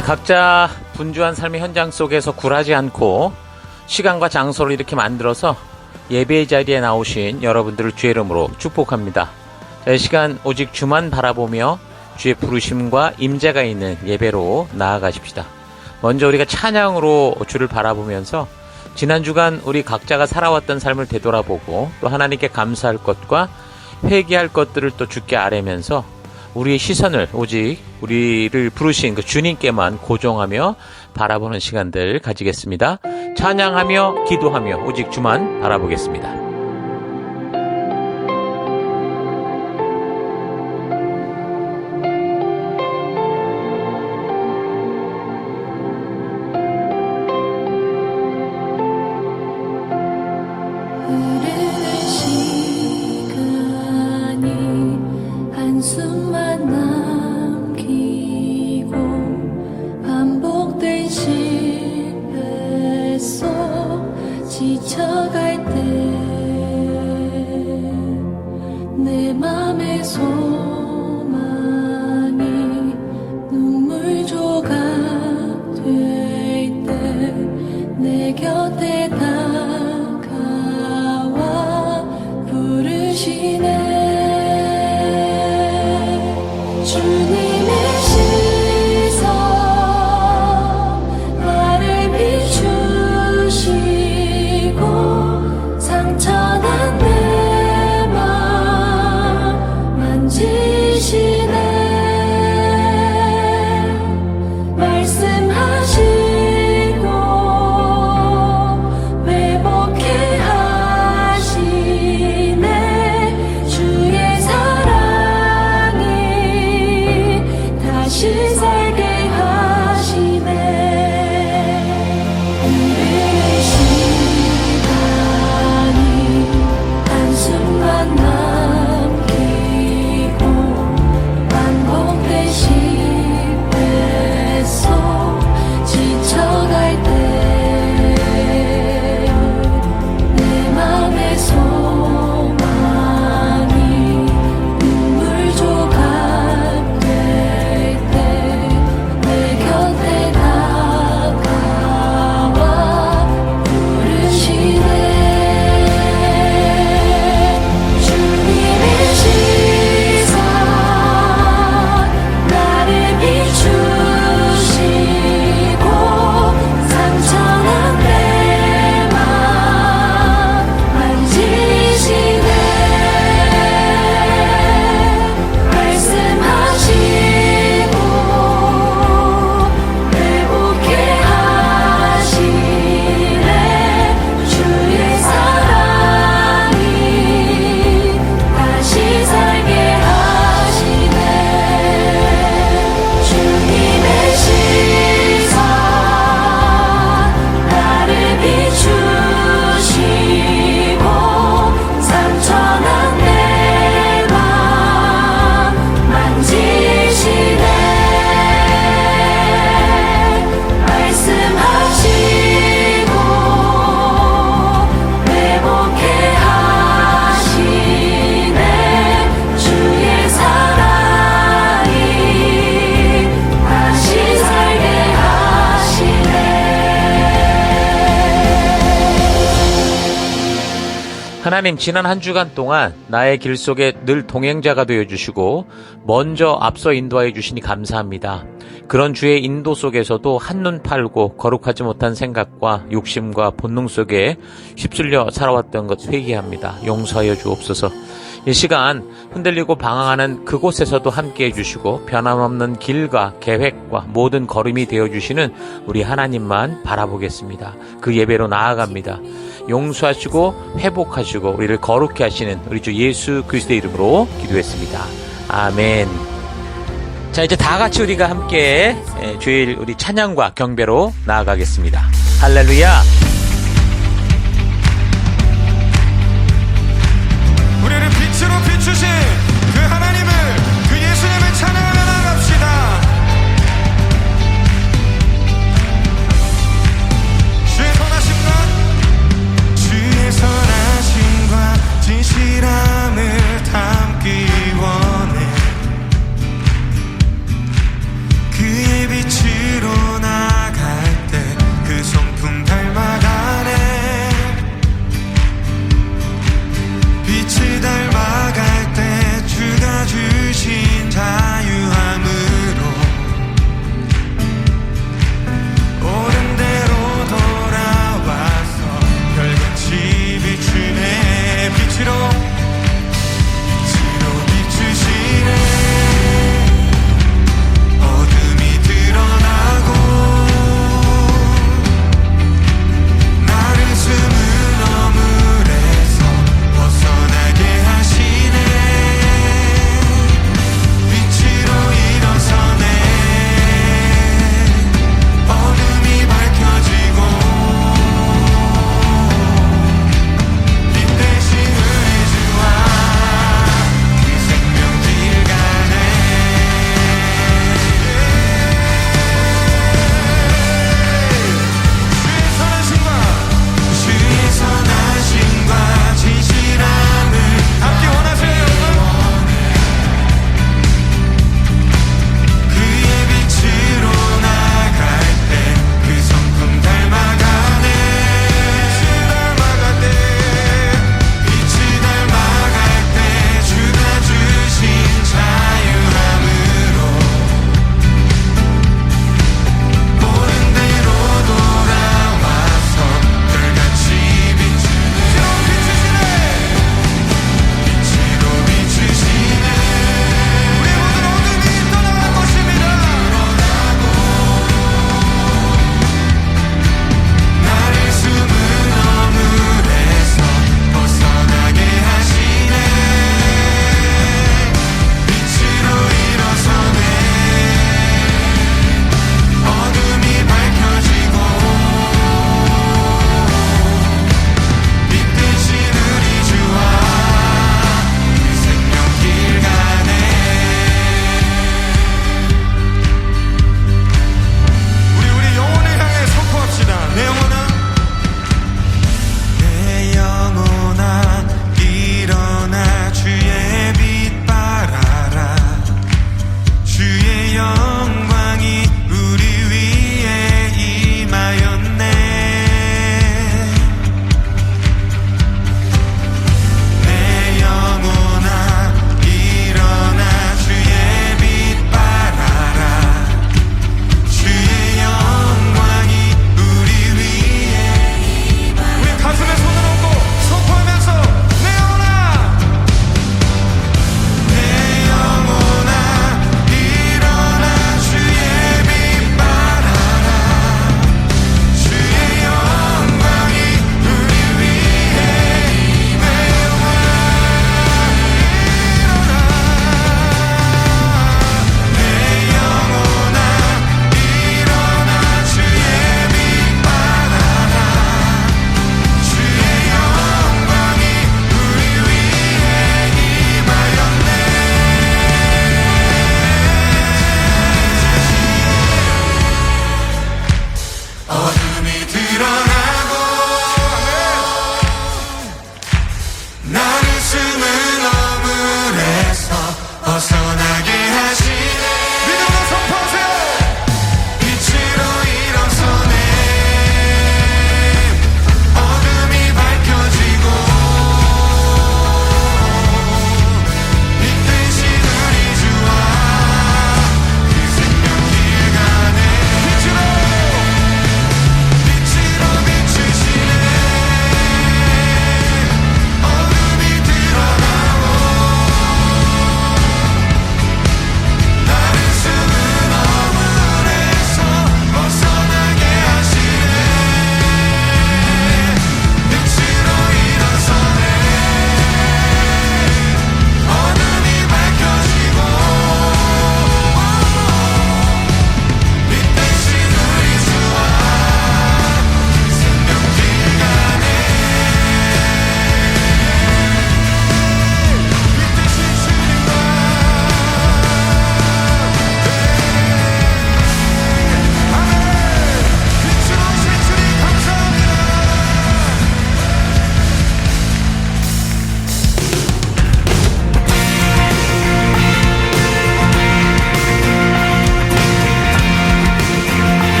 각자 분주한 삶의 현장 속에서 굴하지 않고 시간과 장소를 이렇게 만들어서 예배의 자리에 나오신 여러분들을 주의 이름으로 축복합니다. 이 시간 오직 주만 바라보며 주의 부르심과 임재가 있는 예배로 나아가십시다. 먼저 우리가 찬양으로 주를 바라보면서 지난 주간 우리 각자가 살아왔던 삶을 되돌아보고 또 하나님께 감사할 것과 회개할 것들을 또 주께 아뢰면서 우리의 시선을 오직 우리를 부르신 그 주님께만 고정하며 바라보는 시간들 가지겠습니다. 찬양하며 기도하며 오직 주만 바라보겠습니다. 지쳐갈 때 내 맘의 소망이 눈물 조각 될 때 내 곁에 다가와 부르시네. 주님의 시선 나를 비추시고 상처난 내 맘 만지시네. 말씀하시고 회복해 하시네. 주의 사랑이 다시 살게 하시네. 흐르는 시간이 한숨만 남기고 반복된 실패 속 지쳐갈 때 내 맘의 소망이 눈물 조각 될 때 내 곁에 다가와 부르시네. 주님의 시선 나를 비추시고 상처난 내 맘 만지시네. 말씀하시고 회복해 하시네. 주의 사랑이 다시 살게 하시네. 주님의 시선 나를 비추시고 상처난 내 맘 만지시네. 말씀하시고 회복해 하시네. 주의 사랑이 다시 살게 하시네. 하나님, 지난 한 주간 동안 나의 길 속에 늘 동행자가 되어주시고 먼저 앞서 인도하여 주시니 감사합니다. 그런 주의 인도 속에서도 한눈 팔고 거룩하지 못한 생각과 욕심과 본능 속에 휩쓸려 살아왔던 것 회개합니다. 용서하여 주옵소서. 이 시간 흔들리고 방황하는 그곳에서도 함께해 주시고 변함없는 길과 계획과 모든 걸음이 되어주시는 우리 하나님만 바라보겠습니다. 그 예배로 나아갑니다. 용서하시고 회복하시고 우리를 거룩히 하시는 우리 주 예수 그리스도의 이름으로 기도했습니다. 아멘. 자, 이제 다 같이 우리가 함께 주일 우리 찬양과 경배로 나아가겠습니다. 할렐루야. 우리를 빛으로 비추신 그 하나님을, 그 예수님을 찬양하며 나갑시다. 주의 선하심과 진실함을 담기 원해. 그의 빛으로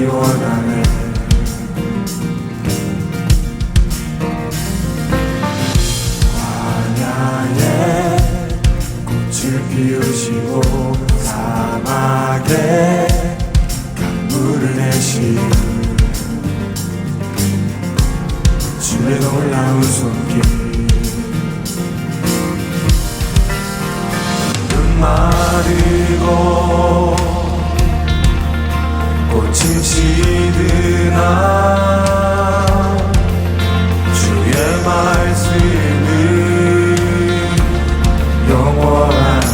있기 원하네. 광야에 꽃을 피우시고 사막에 강물을 내시고 주의 놀라운 손길 마르고 꽃이 시드나 주의 말씀은 영원하네.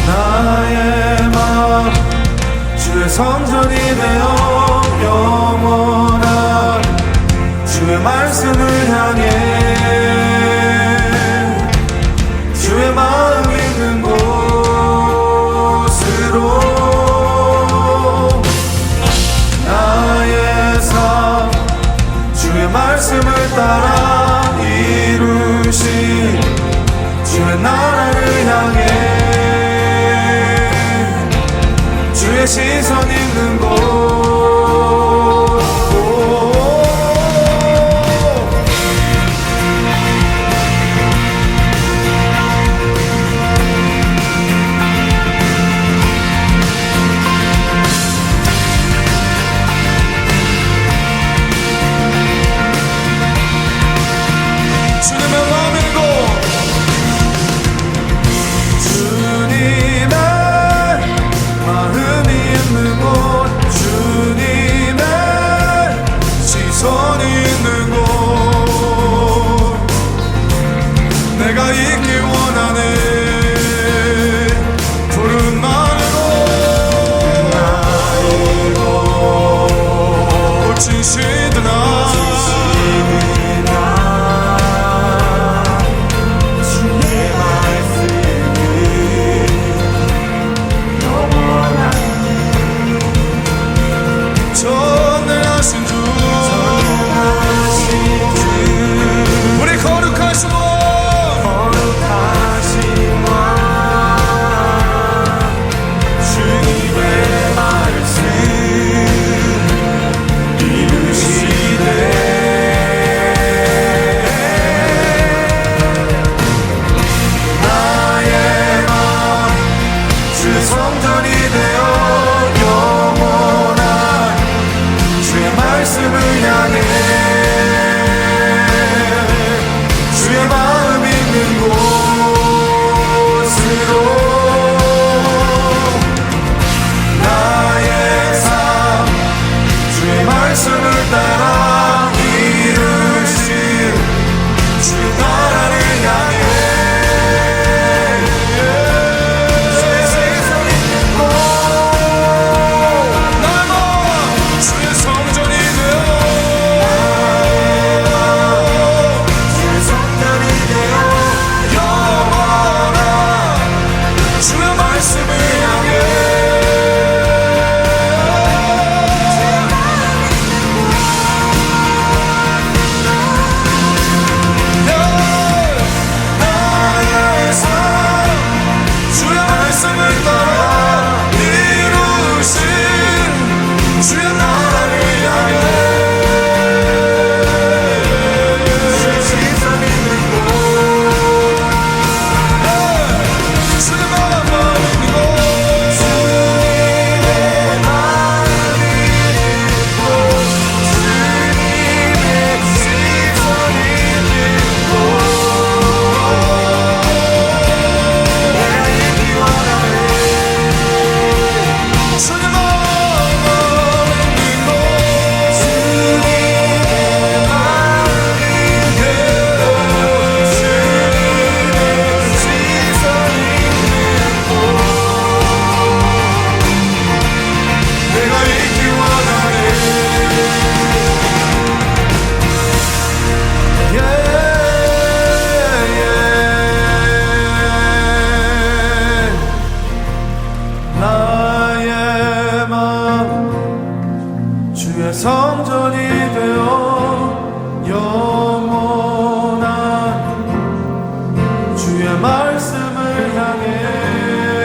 나의 마음 주의 성전이 되어 영원한 주의 말씀을 향해 주의 마음 있는 곳으로 나의 삶 주의 말씀을 따라 이루신 주의 나라를 향해 주의 시선 있는 곳 성전이 되어 영원한 주의 말씀을 향해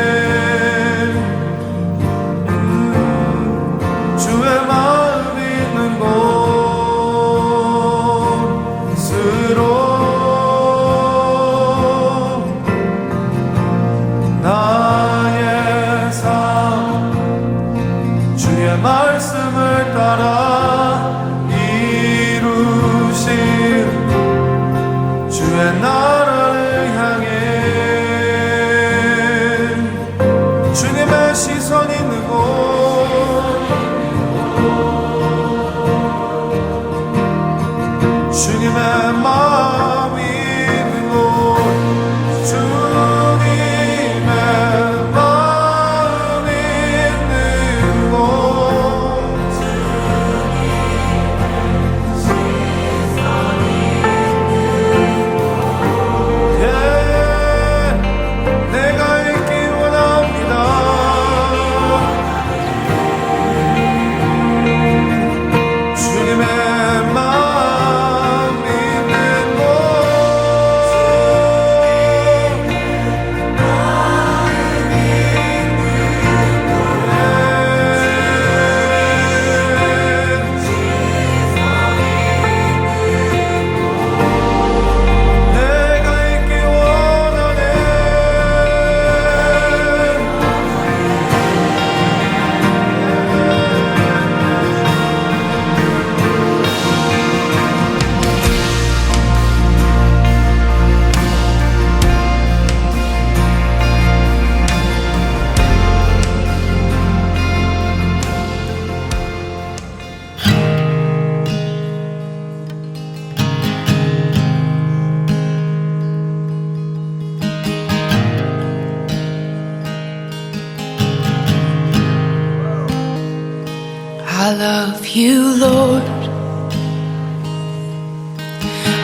of you, Lord.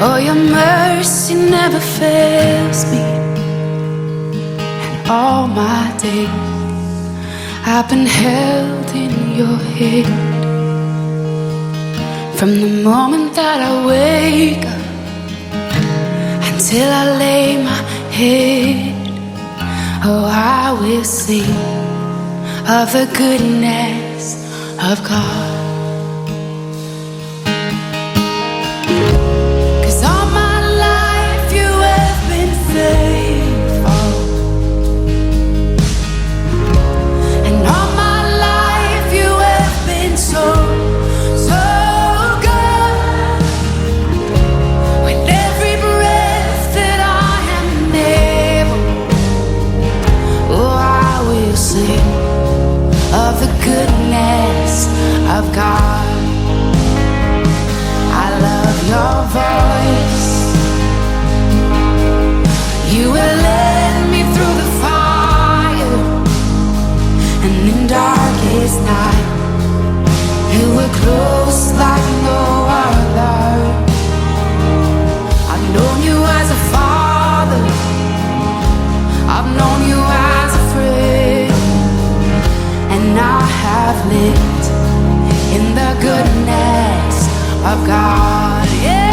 Oh, your mercy never fails me. And all my days I've been held in your hand. From the moment that I wake up until I lay my head, oh, I will sing of the goodness of God. 'Cause all my life you have been faithful, and all my life you have been so, so good. With every breath that I am able, oh, I will sing of the goodness of God. I love your voice. You will lead me through the fire, and in darkest night you were close like no other. I've known you as a father, I've known you as a friend, and I have lived in the goodness of God. Yeah.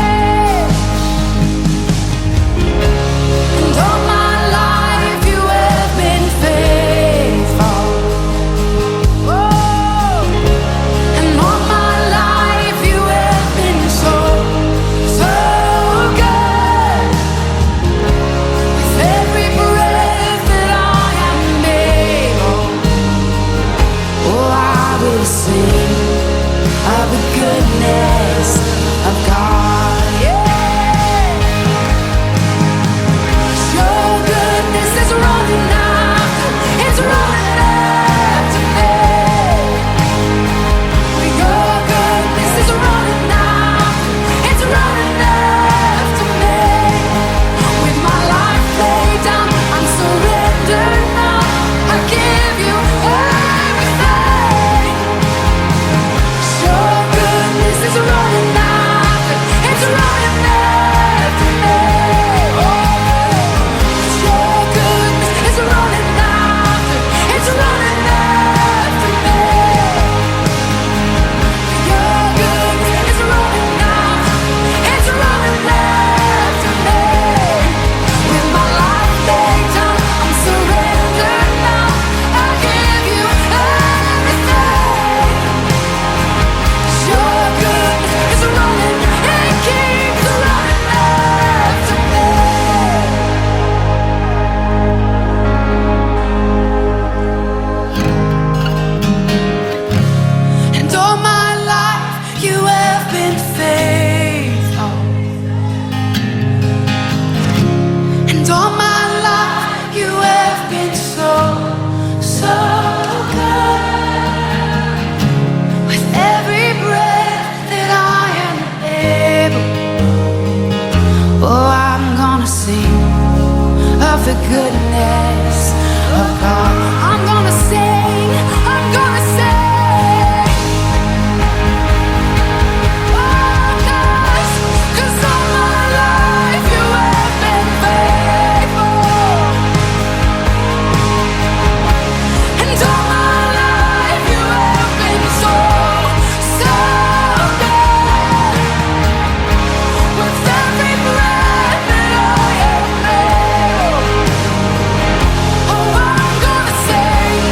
And all my life you have been faithful. Oh. And all my life you have been so, so good. With every breath that I am able, oh, I will sing of the goodness of God. Yeah. Your goodness is running after, it's running after me. Your goodness is running after, it's running after me. With my life laid down, I'm surrendered now. I give you everything. Your goodness is running after, it's running after me. Your goodness is running after, it's running after me. Your goodness is running after, it's running after me. With my life laid down, I'm surrendered now. I give you everything. Your goodness is running, it keeps running after me. And all my life you have been faithful. And all my life you have been so, so good. With every breath that I am able, oh, I'm gonna sing of the goodness of God. I'm gonna sing, I'm gonna sing. Oh, 'cause all my life you have been faithful. And all my life you have been so, so good. With every breath that I am able, oh, I'm gonna sing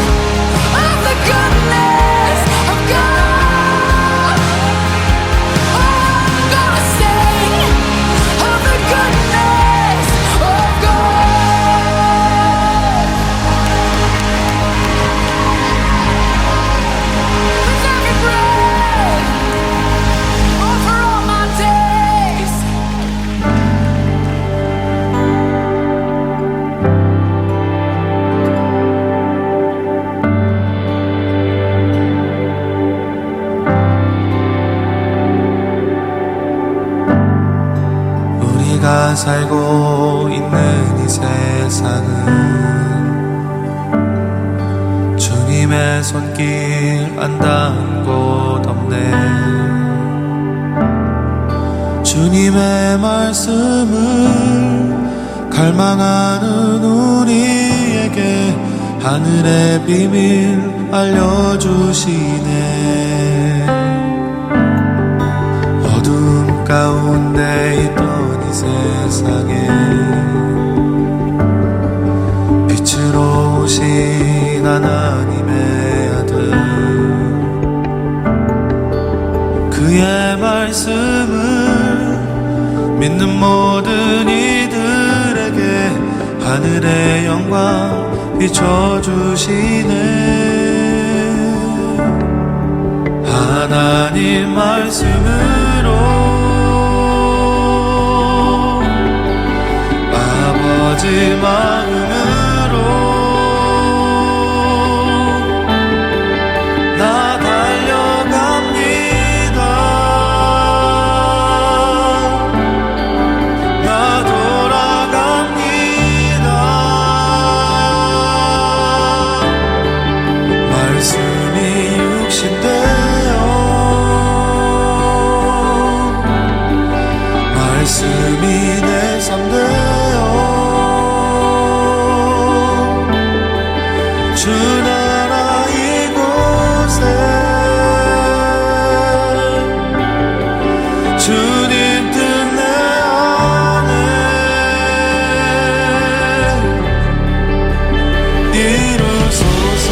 of the goodness of God. Oh, I'm gonna sing of the goodness of God. With every breath, oh, for all my days. 우리가 살고 있는 이 세상은 주님의 주님의 손길 안 닿은 곳 없네. 주님의 말씀을 갈망하는 우리에게 하늘의 비밀 알려주시네. 어둠 가운데 있던 이 세상에 빛으로 오신 하나님의 아들, 그의 말씀을 믿는 모든 이들에게 하늘의 영광 비춰주시네. 하나님 말씀으로 아버지 마음으로 나 달려갑니다. 나 돌아갑니다. 말씀이 육신되어 말씀이 내 삶 되어 주 나라 이곳에 주님 뜻 내 안에 이루소서.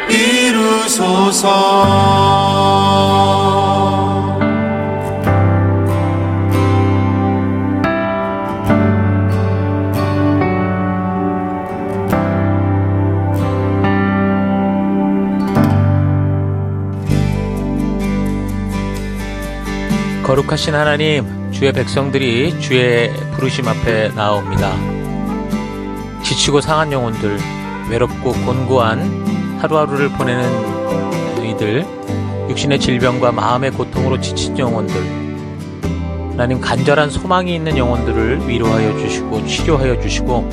이루소서. 거룩하신 하나님, 주의 백성들이 주의 부르심 앞에 나옵니다. 지치고 상한 영혼들, 외롭고 곤고한 하루하루를 보내는 이들, 육신의 질병과 마음의 고통으로 지친 영혼들, 하나님 간절한 소망이 있는 영혼들을 위로하여 주시고 치료하여 주시고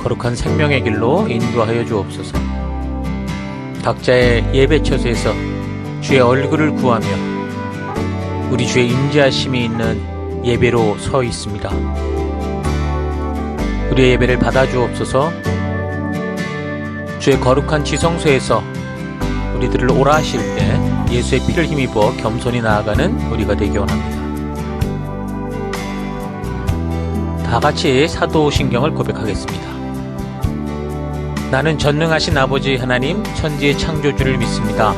거룩한 생명의 길로 인도하여 주옵소서. 각자의 예배 처소에서 주의 얼굴을 구하며 우리 주의 임재하심이 있는 예배로 서 있습니다. 우리의 예배를 받아주옵소서. 주의 거룩한 지성소에서 우리들을 오라 하실 때 예수의 피를 힘입어 겸손히 나아가는 우리가 되기 원합니다. 다 같이 사도신경을 고백하겠습니다. 나는 전능하신 아버지 하나님 천지의 창조주를 믿습니다.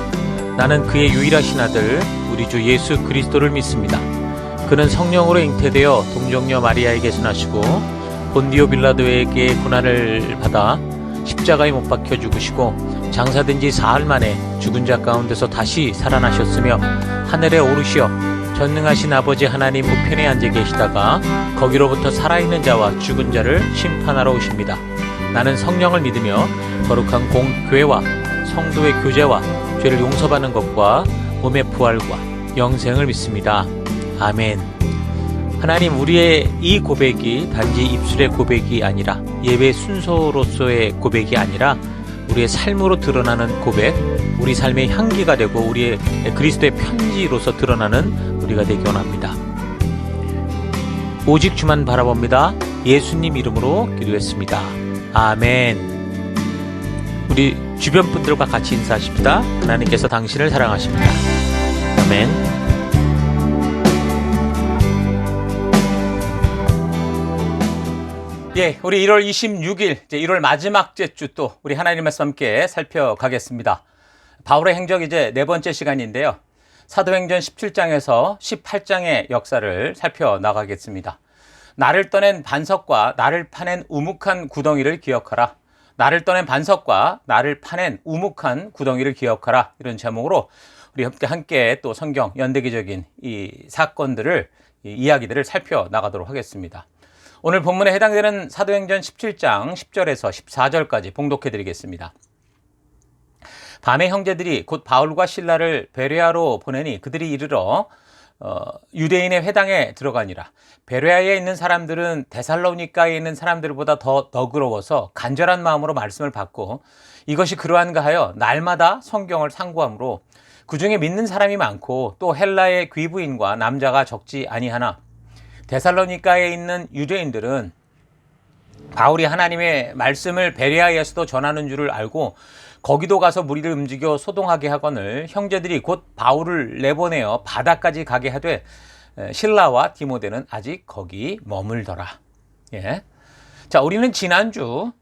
나는 그의 유일하신 아들 우리 주 예수 그리스도를 믿습니다. 그는 성령으로 잉태되어 동정녀 마리아에게서 나시고 본디오 빌라도에게 고난을 받아 십자가에 못 박혀 죽으시고 장사된 지 사흘 만에 죽은 자 가운데서 다시 살아나셨으며 하늘에 오르시어 전능하신 아버지 하나님 우편에 앉아 계시다가 거기로부터 살아있는 자와 죽은 자를 심판하러 오십니다. 나는 성령을 믿으며 거룩한 교회와 성도의 교제와 죄를 용서받는 것과 몸의 부활과 영생을 믿습니다. 아멘. 하나님, 우리의 이 고백이 단지 입술의 고백이 아니라 예배 순서로서의 고백이 아니라 우리의 삶으로 드러나는 고백, 우리 삶의 향기가 되고 우리의 그리스도의 편지로서 드러나는 우리가 되기 원합니다. 오직 주만 바라봅니다. 예수님 이름으로 기도했습니다. 아멘. 우리 주변 분들과 같이 인사하십시다. 하나님께서 당신을 사랑하십니다. 아멘. 예, 우리 1월 26일, 이제 1월 마지막 주 또 우리 하나님 말씀 함께 살펴가겠습니다. 바울의 행적 이제 네 번째 시간인데요. 사도행전 17장에서 18장의 역사를 살펴나가겠습니다. 나를 떠낸 반석과 나를 파낸 우묵한 구덩이를 기억하라. 나를 떠낸 반석과 나를 파낸 우묵한 구덩이를 기억하라. 이런 제목으로 우리 함께 또 성경 연대기적인 이 사건들을, 이 이야기들을 살펴나가도록 하겠습니다. 오늘 본문에 해당되는 사도행전 17장 10절에서 14절까지 봉독해 드리겠습니다. 밤에 형제들이 곧 바울과 실라를 베레아로 보내니 그들이 이르러 유대인의 회당에 들어가니라. 베레아에 있는 사람들은 데살로니가에 있는 사람들보다 더 너그러워서 간절한 마음으로 말씀을 받고 이것이 그러한가 하여 날마다 성경을 상고하므로 그중에 믿는 사람이 많고 또 헬라의 귀부인과 남자가 적지 아니하나 데살로니가에 있는 유대인들은 바울이 하나님의 말씀을 베레아에서도 전하는 줄을 알고 거기도 가서 무리를 움직여 소동하게 하거늘 형제들이 곧 바울을 내보내어 바다까지 가게 하되 실라와 디모데는 아직 거기 머물더라. 예. 자, 우리는 지난주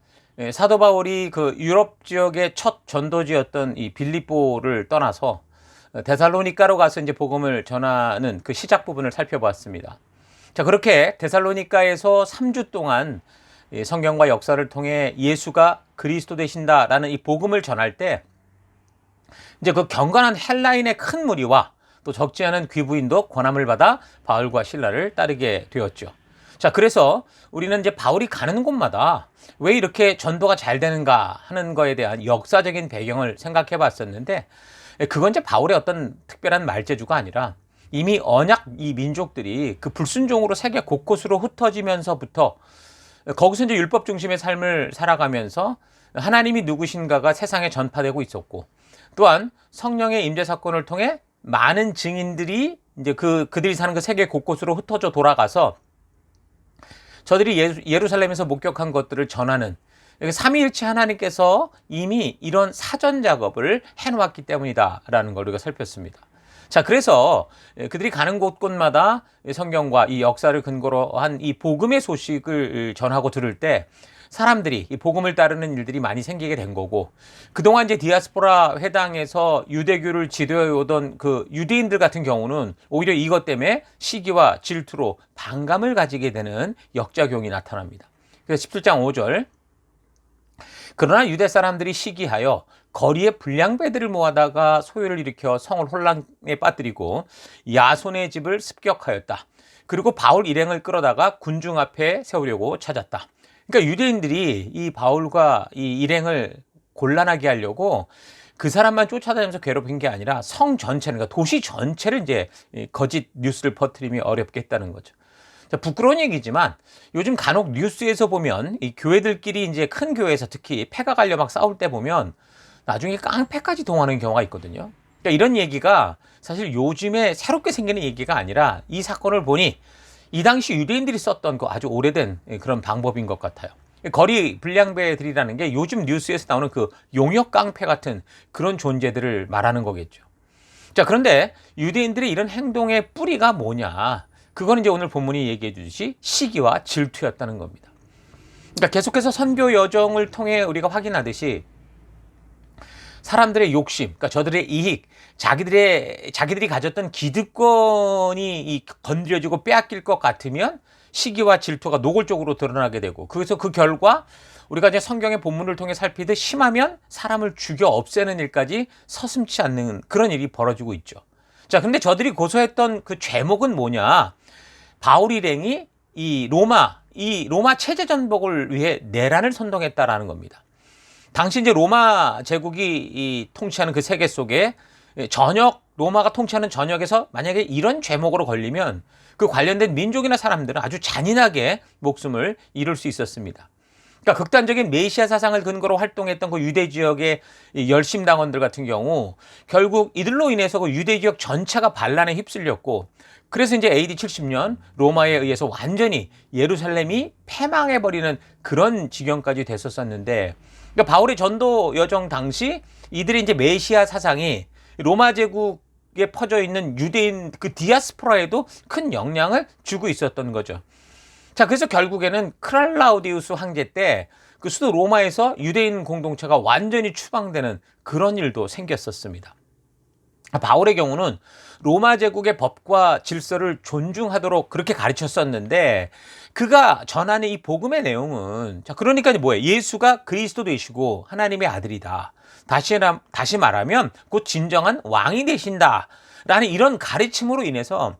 사도 바울이 그 유럽 지역의 첫 전도지였던 이 빌립보를 떠나서 데살로니가로 가서 이제 복음을 전하는 그 시작 부분을 살펴봤습니다. 자, 그렇게 데살로니가에서 3주 동안 성경과 역사를 통해 예수가 그리스도 되신다라는 이 복음을 전할 때 이제 그 경건한 헬라인의 큰 무리와 또 적지 않은 귀부인도 권함을 받아 바울과 실라를 따르게 되었죠. 자, 그래서 우리는 이제 바울이 가는 곳마다 왜 이렇게 전도가 잘 되는가 하는 거에 대한 역사적인 배경을 생각해 봤었는데 그건 이제 바울의 어떤 특별한 말재주가 아니라 이미 언약 이 민족들이 그 불순종으로 세계 곳곳으로 흩어지면서부터 거기서 이제 율법 중심의 삶을 살아가면서 하나님이 누구신가가 세상에 전파되고 있었고 또한 성령의 임재 사건을 통해 많은 증인들이 이제 그들이 사는 그 세계 곳곳으로 흩어져 돌아가서 저들이 예루살렘에서 목격한 것들을 전하는 삼위일체 하나님께서 이미 이런 사전 작업을 해놓았기 때문이다라는 걸 우리가 살폈습니다. 자, 그래서 그들이 가는 곳곳마다 성경과 이 역사를 근거로 한 이 복음의 소식을 전하고 들을 때 사람들이 이 복음을 따르는 일들이 많이 생기게 된 거고 그동안 이제 디아스포라 회당에서 유대교를 지도해 오던 그 유대인들 같은 경우는 오히려 이것 때문에 시기와 질투로 반감을 가지게 되는 역작용이 나타납니다. 그래서 17장 5절 그러나 유대 사람들이 시기하여 거리에 불량배들을 모아다가 소요를 일으켜 성을 혼란에 빠뜨리고 야손의 집을 습격하였다. 그리고 바울 일행을 끌어다가 군중 앞에 세우려고 찾았다. 그러니까 유대인들이 이 바울과 이 일행을 곤란하게 하려고 그 사람만 쫓아다니면서 괴롭힌 게 아니라 성 전체를, 그러니까 도시 전체를 이제 거짓 뉴스를 퍼뜨림이 어렵게 했다는 거죠. 자, 부끄러운 얘기지만 요즘 간혹 뉴스에서 보면 이 교회들끼리 이제 큰 교회에서 특히 패가 갈려 막 싸울 때 보면 나중에 깡패까지 동원하는 경우가 있거든요. 그러니까 이런 얘기가 사실 요즘에 새롭게 생기는 얘기가 아니라 이 사건을 보니 이 당시 유대인들이 썼던 그 아주 오래된 그런 방법인 것 같아요. 거리 불량배들이라는 게 요즘 뉴스에서 나오는 그 용역 깡패 같은 그런 존재들을 말하는 거겠죠. 자, 그런데 유대인들의 이런 행동의 뿌리가 뭐냐? 그건 이제 오늘 본문이 얘기해 주듯이 시기와 질투였다는 겁니다. 그러니까 계속해서 선교 여정을 통해 우리가 확인하듯이 사람들의 욕심, 그러니까 저들의 이익, 자기들이 가졌던 기득권이 건드려지고 빼앗길 것 같으면 시기와 질투가 노골적으로 드러나게 되고, 그래서 그 결과 우리가 이제 성경의 본문을 통해 살피듯 심하면 사람을 죽여 없애는 일까지 서슴지 않는 그런 일이 벌어지고 있죠. 자, 근데 저들이 고소했던 그 죄목은 뭐냐? 바울 일행이 이 로마 체제 전복을 위해 내란을 선동했다라는 겁니다. 당시 이제 로마 제국이 통치하는 그 세계 속에 로마가 통치하는 전역에서 만약에 이런 죄목으로 걸리면 그 관련된 민족이나 사람들은 아주 잔인하게 목숨을 잃을 수 있었습니다. 그러니까 극단적인 메시아 사상을 근거로 활동했던 그 유대 지역의 열심당원들 같은 경우 결국 이들로 인해서 그 유대 지역 전체가 반란에 휩쓸렸고, 그래서 이제 AD 70년 로마에 의해서 완전히 예루살렘이 패망해버리는 그런 지경까지 됐었었는데, 그러니까 바울의 전도 여정 당시 이들의 이제 메시아 사상이 로마 제국에 퍼져 있는 유대인 그 디아스포라에도 큰 영향을 주고 있었던 거죠. 자, 그래서 결국에는 클라우디우스 황제 때 그 수도 로마에서 유대인 공동체가 완전히 추방되는 그런 일도 생겼었습니다. 바울의 경우는 로마 제국의 법과 질서를 존중하도록 그렇게 가르쳤었는데, 그가 전하는 이 복음의 내용은, 자, 그러니까 뭐예요? 예수가 그리스도 되시고 하나님의 아들이다. 다시 말하면 곧 진정한 왕이 되신다. 라는 이런 가르침으로 인해서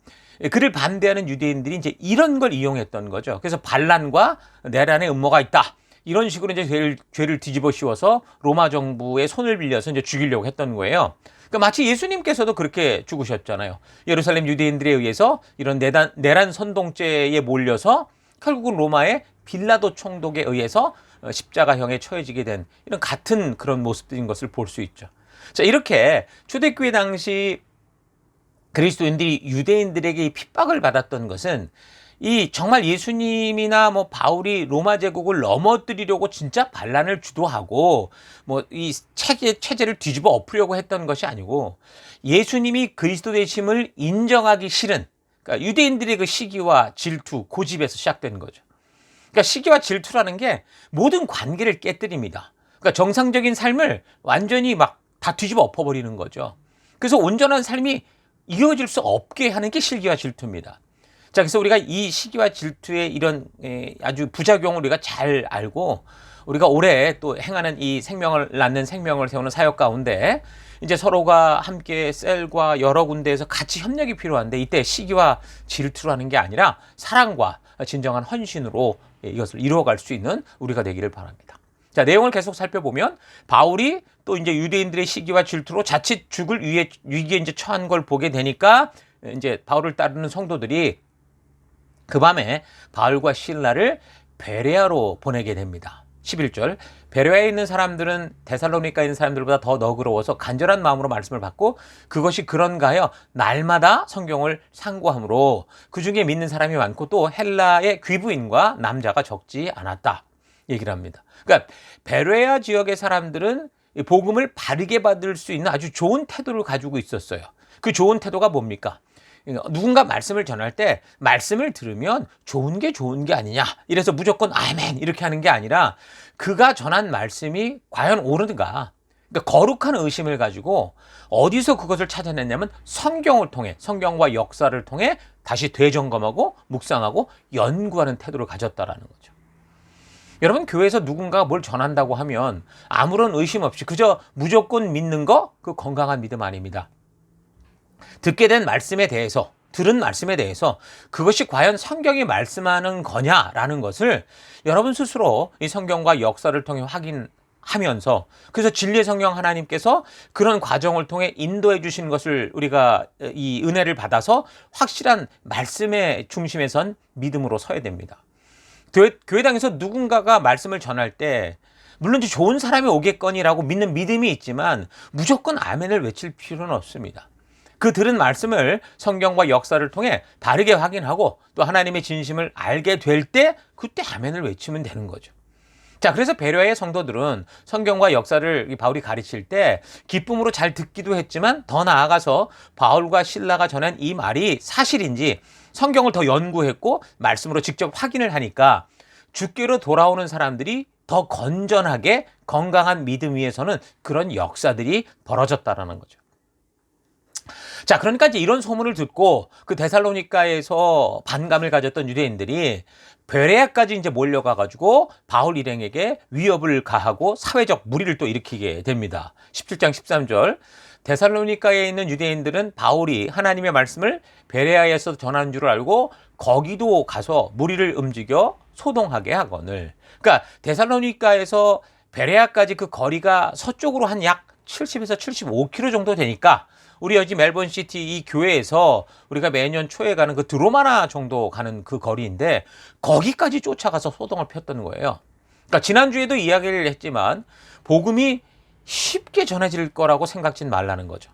그를 반대하는 유대인들이 이제 이런 걸 이용했던 거죠. 그래서 반란과 내란의 음모가 있다. 이런 식으로 이제 죄를 뒤집어 씌워서 로마 정부의 손을 빌려서 이제 죽이려고 했던 거예요. 그러니까 마치 예수님께서도 그렇게 죽으셨잖아요. 예루살렘 유대인들에 의해서 이런 내란 선동죄에 몰려서 결국은 로마의 빌라도 총독에 의해서 십자가형에 처해지게 된 이런 같은 그런 모습들인 것을 볼 수 있죠. 자, 이렇게 초대교회 당시 그리스도인들이 유대인들에게 핍박을 받았던 것은 이 정말 예수님이나 뭐 바울이 로마 제국을 넘어뜨리려고 진짜 반란을 주도하고 뭐 이 체제를 뒤집어 엎으려고 했던 것이 아니고, 예수님이 그리스도 되심을 인정하기 싫은, 그러니까 유대인들의 그 시기와 질투, 고집에서 시작된 거죠. 그러니까 시기와 질투라는 게 모든 관계를 깨뜨립니다. 그러니까 정상적인 삶을 완전히 막 다 뒤집어 엎어버리는 거죠. 그래서 온전한 삶이 이어질 수 없게 하는 게 시기와 질투입니다. 자, 그래서 우리가 이 시기와 질투의 이런 아주 부작용을 우리가 잘 알고 우리가 올해 또 행하는 이 생명을 낳는 생명을 세우는 사역 가운데 이제 서로가 함께 셀과 여러 군데에서 같이 협력이 필요한데, 이때 시기와 질투라는 게 아니라 사랑과 진정한 헌신으로 이것을 이루어갈 수 있는 우리가 되기를 바랍니다. 자, 내용을 계속 살펴보면 바울이 또 이제 유대인들의 시기와 질투로 자칫 죽을 위기에 이제 처한 걸 보게 되니까 이제 바울을 따르는 성도들이 그 밤에 바울과 실라를 베레아로 보내게 됩니다. 11절, 베레아에 있는 사람들은 데살로니가에 있는 사람들보다 더 너그러워서 간절한 마음으로 말씀을 받고 그것이 그런가 하여 날마다 성경을 상고함으로 그 중에 믿는 사람이 많고 또 헬라의 귀부인과 남자가 적지 않았다 얘기를 합니다. 그러니까 베레아 지역의 사람들은 복음을 바르게 받을 수 있는 아주 좋은 태도를 가지고 있었어요. 그 좋은 태도가 뭡니까? 누군가 말씀을 전할 때 말씀을 들으면 좋은 게 아니냐, 이래서 무조건 아멘 이렇게 하는 게 아니라 그가 전한 말씀이 과연 옳은가, 그러니까 거룩한 의심을 가지고 어디서 그것을 찾아냈냐면 성경을 통해, 성경과 역사를 통해 다시 되점검하고 묵상하고 연구하는 태도를 가졌다라는 거죠. 여러분, 교회에서 누군가가 뭘 전한다고 하면 아무런 의심 없이 그저 무조건 믿는 거, 그 건강한 믿음 아닙니다. 듣게 된 말씀에 대해서, 들은 말씀에 대해서 그것이 과연 성경이 말씀하는 거냐라는 것을 여러분 스스로 이 성경과 역사를 통해 확인하면서, 그래서 진리의 성령 하나님께서 그런 과정을 통해 인도해 주시는 것을 우리가 이 은혜를 받아서 확실한 말씀의 중심에 선 믿음으로 서야 됩니다. 교회당에서 누군가가 말씀을 전할 때 물론 좋은 사람이 오겠거니라고 믿는 믿음이 있지만 무조건 아멘을 외칠 필요는 없습니다. 그 들은 말씀을 성경과 역사를 통해 바르게 확인하고 또 하나님의 진심을 알게 될 때 그때 아멘을 외치면 되는 거죠. 자, 그래서 베레아의 성도들은 성경과 역사를 바울이 가르칠 때 기쁨으로 잘 듣기도 했지만 더 나아가서 바울과 실라가 전한 이 말이 사실인지 성경을 더 연구했고 말씀으로 직접 확인을 하니까 주께로 돌아오는 사람들이 더 건전하게 건강한 믿음 위에서는 그런 역사들이 벌어졌다라는 거죠. 자, 그러니까 이제 이런 소문을 듣고 그 데살로니가에서 반감을 가졌던 유대인들이 베레아까지 이제 몰려가가지고 바울 일행에게 위협을 가하고 사회적 물의를 또 일으키게 됩니다. 17장 13절. 데살로니가에 있는 유대인들은 바울이 하나님의 말씀을 베레아에서 전하는 줄 알고 거기도 가서 무리를 움직여 소동하게 하거늘. 그러니까 데살로니가에서 베레아까지 그 거리가 서쪽으로 한 약 70에서 75km 정도 되니까 우리 여기 멜번시티 이 교회에서 우리가 매년 초에 가는 그 드로마나 정도 가는 그 거리인데 거기까지 쫓아가서 소동을 폈던 거예요. 그러니까 지난주에도 이야기를 했지만 복음이 쉽게 전해질 거라고 생각지 말라는 거죠.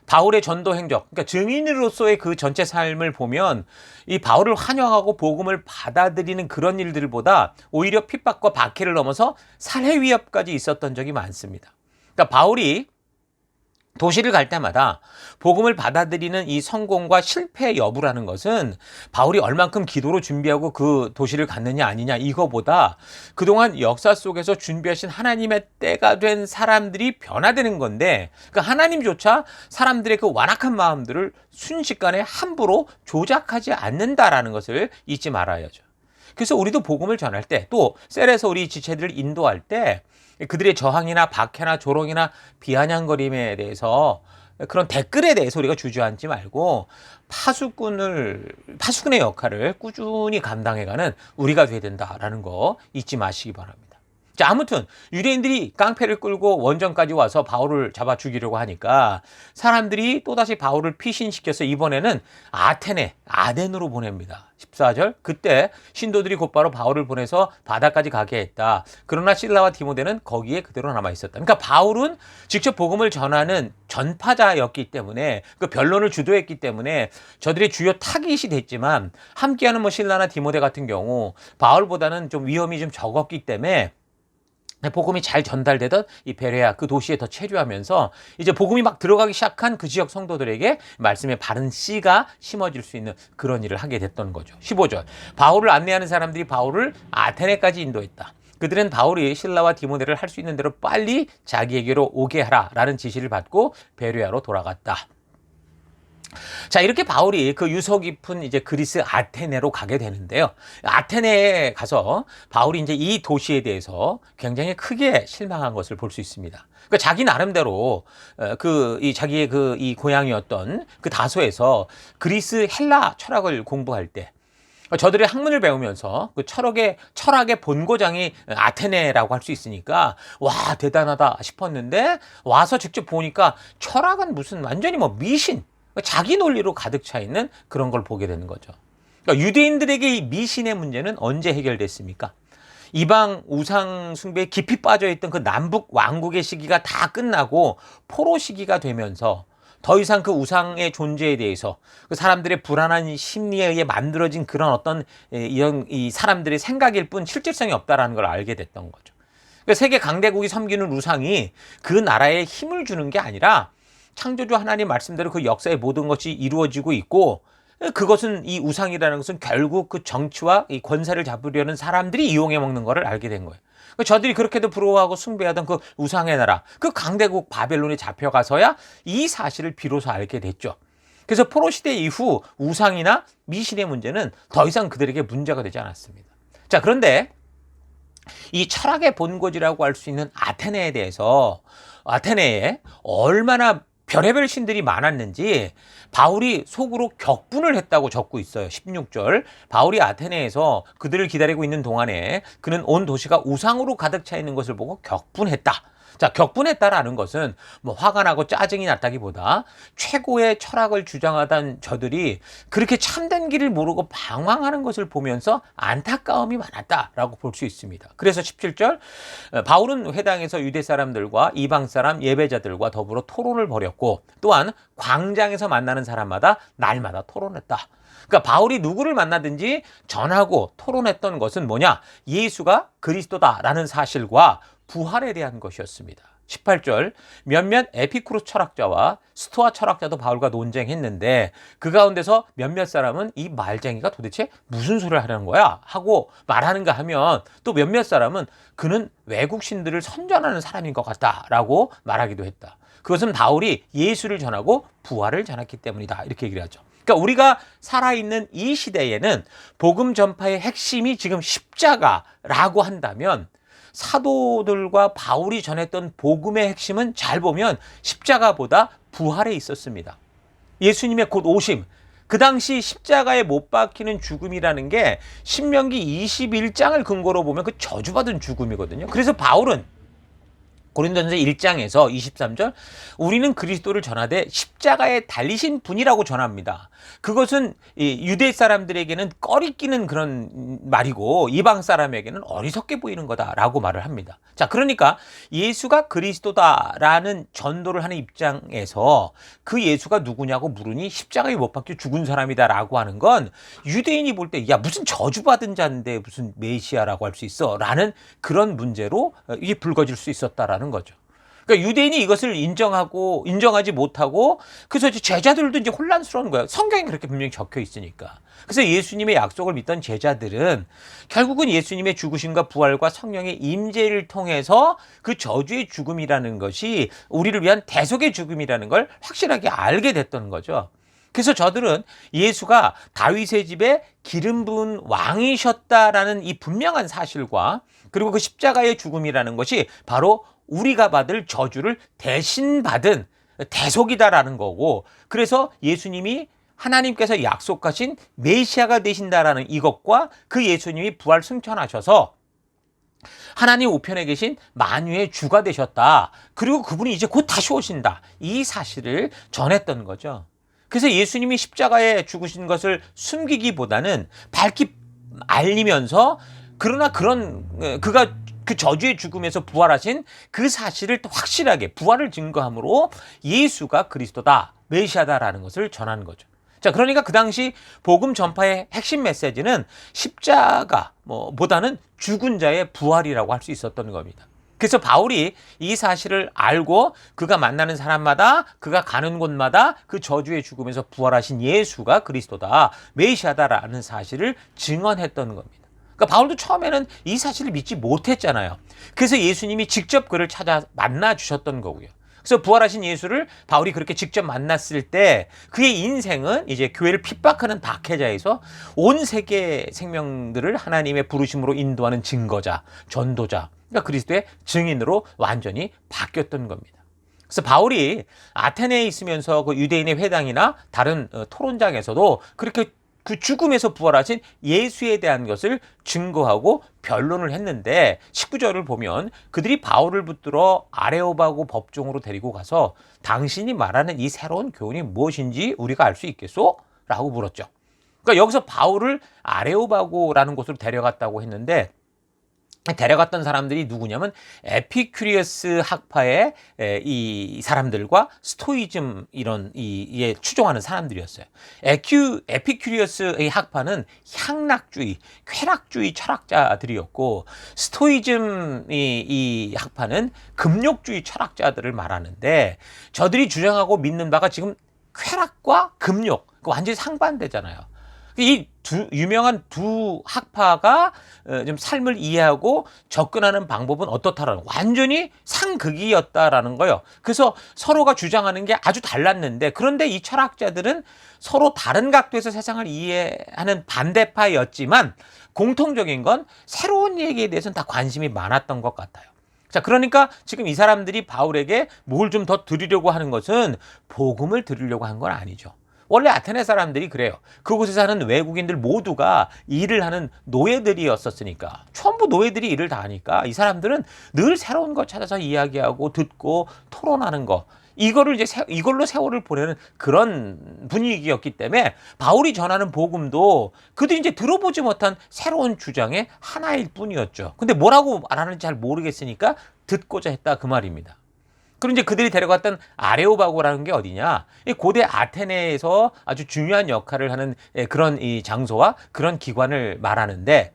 바울의 전도 행적, 그러니까 증인으로서의 그 전체 삶을 보면 이 바울을 환영하고 복음을 받아들이는 그런 일들보다 오히려 핍박과 박해를 넘어서 살해 위협까지 있었던 적이 많습니다. 그러니까 바울이 도시를 갈 때마다 복음을 받아들이는 이 성공과 실패 여부라는 것은 바울이 얼만큼 기도로 준비하고 그 도시를 갔느냐 아니냐 이거보다 그동안 역사 속에서 준비하신 하나님의 때가 된 사람들이 변화되는 건데 그 하나님조차 사람들의 그 완악한 마음들을 순식간에 함부로 조작하지 않는다라는 것을 잊지 말아야죠. 그래서 우리도 복음을 전할 때 또 셀에서 우리 지체들을 인도할 때 그들의 저항이나 박해나 조롱이나 비아냥거림에 대해서 그런 댓글에 대해서 우리가 주저앉지 말고 파수꾼의 역할을 꾸준히 감당해가는 우리가 돼야 된다라는 거 잊지 마시기 바랍니다. 자, 아무튼 유대인들이 깡패를 끌고 원정까지 와서 바울을 잡아 죽이려고 하니까 사람들이 또다시 바울을 피신시켜서 이번에는 아덴으로 보냅니다. 14절. 그때 신도들이 곧바로 바울을 보내서 바다까지 가게 했다. 그러나 실라와 디모데는 거기에 그대로 남아 있었다. 그러니까 바울은 직접 복음을 전하는 전파자였기 때문에 그 변론을 주도했기 때문에 저들의 주요 타깃이 됐지만 함께하는 실라나 디모데 같은 경우 바울보다는 좀 위험이 좀 적었기 때문에 복음이 잘 전달되던 이 베레아 그 도시에 더 체류하면서 이제 복음이 막 들어가기 시작한 그 지역 성도들에게 말씀의 바른 씨가 심어질 수 있는 그런 일을 하게 됐던 거죠. 15절. 바울을 안내하는 사람들이 바울을 아테네까지 인도했다. 그들은 바울이 실라와 디모데를 할 수 있는 대로 빨리 자기에게로 오게 하라라는 지시를 받고 베레아로 돌아갔다. 자, 이렇게 바울이 그 유서 깊은 이제 그리스 아테네로 가게 되는데요. 아테네에 가서 바울이 이제 이 도시에 대해서 굉장히 크게 실망한 것을 볼 수 있습니다. 그러니까 자기 나름대로 자기의 이 고향이었던 그 다소에서 그리스 헬라 철학을 공부할 때 저들의 학문을 배우면서 그 철학의 본고장이 아테네라고 할 수 있으니까 와 대단하다 싶었는데 와서 직접 보니까 철학은 무슨 완전히 미신 자기 논리로 가득 차 있는 그런 걸 보게 되는 거죠. 그러니까 유대인들에게 이 미신의 문제는 언제 해결됐습니까? 이방 우상 숭배에 깊이 빠져있던 그 남북 왕국의 시기가 다 끝나고 포로 시기가 되면서 더 이상 그 우상의 존재에 대해서 그 사람들의 불안한 심리에 의해 만들어진 그런 어떤 이런 이 사람들의 생각일 뿐 실질성이 없다라는 걸 알게 됐던 거죠. 그러니까 세계 강대국이 섬기는 우상이 그 나라에 힘을 주는 게 아니라 창조주 하나님 말씀대로 그 역사의 모든 것이 이루어지고 있고 그것은 이 우상이라는 것은 결국 그 정치와 이 권세를 잡으려는 사람들이 이용해 먹는 것을 알게 된 거예요. 저들이 그렇게도 부러워하고 숭배하던 그 우상의 나라, 그 강대국 바벨론에 잡혀가서야 이 사실을 비로소 알게 됐죠. 그래서 포로 시대 이후 우상이나 미신의 문제는 더 이상 그들에게 문제가 되지 않았습니다. 자, 그런데 이 철학의 본거지라고 할 수 있는 아테네에 대해서 아테네에 얼마나 별의별 신들이 많았는지 바울이 속으로 격분을 했다고 적고 있어요. 16절. 바울이 아테네에서 그들을 기다리고 있는 동안에 그는 온 도시가 우상으로 가득 차 있는 것을 보고 격분했다. 자, 격분했다라는 것은 뭐 화가 나고 짜증이 났다기보다 최고의 철학을 주장하던 저들이 그렇게 참된 길을 모르고 방황하는 것을 보면서 안타까움이 많았다라고 볼 수 있습니다. 그래서 17절 바울은 회당에서 유대 사람들과 이방 사람 예배자들과 더불어 토론을 벌였고 또한 광장에서 만나는 사람마다 날마다 토론했다. 그러니까 바울이 누구를 만나든지 전하고 토론했던 것은 뭐냐? 예수가 그리스도다라는 사실과 부활에 대한 것이었습니다. 18절 몇몇 에피쿠로스 철학자와 스토아 철학자도 바울과 논쟁했는데 그 가운데서 몇몇 사람은 이 말쟁이가 도대체 무슨 소리를 하려는 거야? 하고 말하는가 하면 또 몇몇 사람은 그는 외국 신들을 선전하는 사람인 것 같다라고 말하기도 했다. 그것은 바울이 예수를 전하고 부활을 전했기 때문이다. 이렇게 얘기를 하죠. 그러니까 우리가 살아있는 이 시대에는 복음 전파의 핵심이 지금 십자가라고 한다면 사도들과 바울이 전했던 복음의 핵심은 잘 보면 십자가보다 부활에 있었습니다. 예수님의 곧 오심, 그 당시 십자가에 못 박히는 죽음이라는 게 신명기 21장을 근거로 보면 그 저주받은 죽음이거든요. 그래서 바울은 고린도전서 1장에서 23절 우리는 그리스도를 전하되 십자가에 달리신 분이라고 전합니다. 그것은 유대 사람들에게는 꺼리끼는 그런 말이고 이방 사람에게는 어리석게 보이는 거다라고 말을 합니다. 자, 그러니까 예수가 그리스도다라는 전도를 하는 입장에서 그 예수가 누구냐고 물으니 십자가에 못 박혀 죽은 사람이다라고 하는 건 유대인이 볼 때 야 무슨 저주받은 자인데 무슨 메시아라고 할 수 있어 라는 그런 문제로 이게 불거질 수 있었다라는 거죠. 그러니까 유대인이 이것을 인정하지 못하고 그래서 제자들도 이제 혼란스러운 거예요. 성경에 그렇게 분명히 적혀 있으니까. 그래서 예수님의 약속을 믿던 제자들은 결국은 예수님의 죽으심과 부활과 성령의 임재를 통해서 그 저주의 죽음이라는 것이 우리를 위한 대속의 죽음이라는 걸 확실하게 알게 됐던 거죠. 그래서 저들은 예수가 다윗의 집에 기름 부은 왕이셨다라는 이 분명한 사실과 그리고 그 십자가의 죽음이라는 것이 바로 우리가 받을 저주를 대신 받은 대속이다라는 거고, 그래서 예수님이 하나님께서 약속하신 메시아가 되신다라는 이것과 그 예수님이 부활 승천하셔서 하나님 우편에 계신 만유의 주가 되셨다. 그리고 그분이 이제 곧 다시 오신다. 이 사실을 전했던 거죠. 그래서 예수님이 십자가에 죽으신 것을 숨기기보다는 밝히 알리면서 그러나 그가 그 저주의 죽음에서 부활하신 그 사실을 또 확실하게 부활을 증거함으로 예수가 그리스도다, 메시아다라는 것을 전하는 거죠. 자, 그러니까 그 당시 복음 전파의 핵심 메시지는 십자가보다는 죽은 자의 부활이라고 할 수 있었던 겁니다. 그래서 바울이 이 사실을 알고 그가 만나는 사람마다 그가 가는 곳마다 그 저주의 죽음에서 부활하신 예수가 그리스도다, 메시아다라는 사실을 증언했던 겁니다. 그러니까 바울도 처음에는 이 사실을 믿지 못했잖아요. 그래서 예수님이 직접 그를 찾아 만나 주셨던 거고요. 그래서 부활하신 예수를 바울이 그렇게 직접 만났을 때 그의 인생은 이제 교회를 핍박하는 박해자에서 온 세계 생명들을 하나님의 부르심으로 인도하는 증거자, 전도자, 그러니까 그리스도의 증인으로 완전히 바뀌었던 겁니다. 그래서 바울이 아테네에 있으면서 그 유대인의 회당이나 다른 토론장에서도 그렇게 그 죽음에서 부활하신 예수에 대한 것을 증거하고 변론을 했는데 19절을 보면 그들이 바울을 붙들어 아레오바고 법정으로 데리고 가서 당신이 말하는 이 새로운 교훈이 무엇인지 우리가 알 수 있겠소? 라고 물었죠. 그러니까 여기서 바울을 아레오바고라는 곳으로 데려갔다고 했는데 데려갔던 사람들이 누구냐면 에피큐리어스 학파의 이 사람들과 스토이즘 이런 이에 추종하는 사람들이었어요. 에피큐리어스의 학파는 향락주의, 쾌락주의 철학자들이었고 스토이즘 이 학파는 금욕주의 철학자들을 말하는데 저들이 주장하고 믿는 바가 지금 쾌락과 금욕, 완전히 상반되잖아요. 이 유명한 두 학파가 좀 삶을 이해하고 접근하는 방법은 어떻다라는, 완전히 상극이었다라는 거예요. 그래서 서로가 주장하는 게 아주 달랐는데, 그런데 이 철학자들은 서로 다른 각도에서 세상을 이해하는 반대파였지만 공통적인 건 새로운 얘기에 대해서는 다 관심이 많았던 것 같아요. 자, 그러니까 지금 이 사람들이 바울에게 뭘 좀 더 드리려고 하는 것은 복음을 드리려고 한 건 아니죠. 원래 아테네 사람들이 그래요. 그곳에 사는 외국인들 모두가 일을 하는 노예들이었었으니까, 전부 노예들이 일을 다 하니까 이 사람들은 늘 새로운 거 찾아서 이야기하고 듣고 토론하는 거, 이거를 이걸로 세월을 보내는 그런 분위기였기 때문에 바울이 전하는 복음도 그들이 이제 들어보지 못한 새로운 주장의 하나일 뿐이었죠. 근데 뭐라고 말하는지 잘 모르겠으니까 듣고자 했다, 그 말입니다. 그리고 이제 그들이 데려갔던 아레오바고라는 게 어디냐? 고대 아테네에서 아주 중요한 역할을 하는 그런 이 장소와 그런 기관을 말하는데,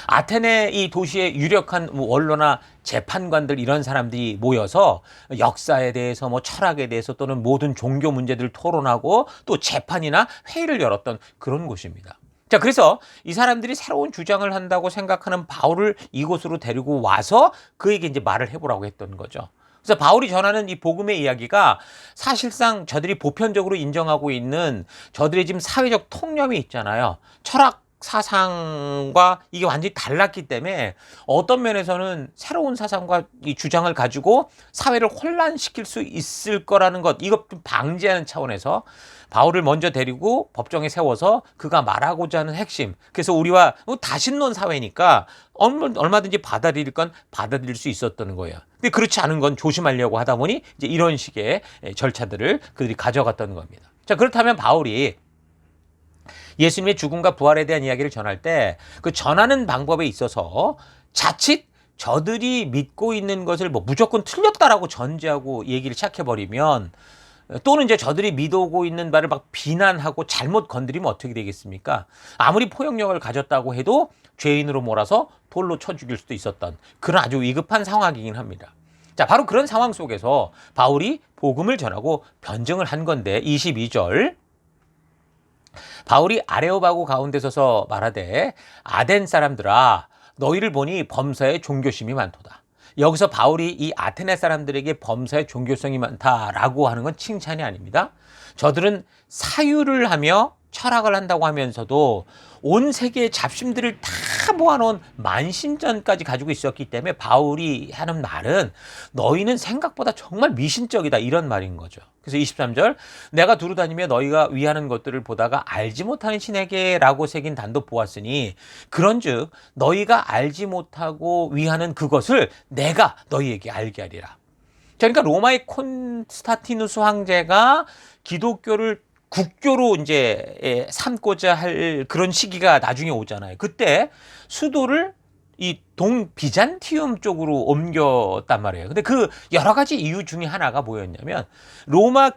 아테네 이 도시의 유력한 원로나 재판관들, 이런 사람들이 모여서 역사에 대해서 뭐 철학에 대해서 또는 모든 종교 문제들을 토론하고 또 재판이나 회의를 열었던 그런 곳입니다. 자, 그래서 이 사람들이 새로운 주장을 한다고 생각하는 바울을 이곳으로 데리고 와서 그에게 이제 말을 해보라고 했던 거죠. 그래서 바울이 전하는 이 복음의 이야기가 사실상 저들이 보편적으로 인정하고 있는 저들의 지금 사회적 통념이 있잖아요. 철학 사상과 이게 완전히 달랐기 때문에 어떤 면에서는 새로운 사상과 이 주장을 가지고 사회를 혼란시킬 수 있을 거라는 것, 이것 좀 방지하는 차원에서 바울을 먼저 데리고 법정에 세워서 그가 말하고자 하는 핵심, 그래서 우리와 다신론 사회니까 얼마든지 받아들일 건 받아들일 수 있었던 거예요. 근데 그렇지 않은 건 조심하려고 하다 보니 이제 이런 식의 절차들을 그들이 가져갔던 겁니다. 자, 그렇다면 바울이 예수님의 죽음과 부활에 대한 이야기를 전할 때 그 전하는 방법에 있어서 자칫 저들이 믿고 있는 것을 뭐 무조건 틀렸다라고 전제하고 얘기를 시작해버리면, 또는 이제 저들이 믿어오고 있는 바를 막 비난하고 잘못 건드리면 어떻게 되겠습니까? 아무리 포용력을 가졌다고 해도 죄인으로 몰아서 돌로 쳐 죽일 수도 있었던 그런 아주 위급한 상황이긴 합니다. 자, 바로 그런 상황 속에서 바울이 복음을 전하고 변증을 한 건데, 22절 바울이 아레오바고 가운데 서서 말하되 아덴 사람들아, 너희를 보니 범사에 종교심이 많도다. 여기서 바울이 이 아테네 사람들에게 범사에 종교성이 많다라고 하는 건 칭찬이 아닙니다. 저들은 사유를 하며 철학을 한다고 하면서도 온 세계의 잡심들을 다 모아놓은 만신전까지 가지고 있었기 때문에 바울이 하는 말은 너희는 생각보다 정말 미신적이다, 이런 말인 거죠. 그래서 23절 내가 두루다니며 너희가 위하는 것들을 보다가 알지 못하는 신에게라고 새긴 단도 보았으니 그런즉 너희가 알지 못하고 위하는 그것을 내가 너희에게 알게 하리라. 그러니까 로마의 콘스탄티누스 황제가 기독교를 국교로 이제 삼고자 할 그런 시기가 나중에 오잖아요. 그때 수도를 이 동비잔티움 쪽으로 옮겼단 말이에요. 근데 그 여러 가지 이유 중에 하나가 뭐였냐면, 로마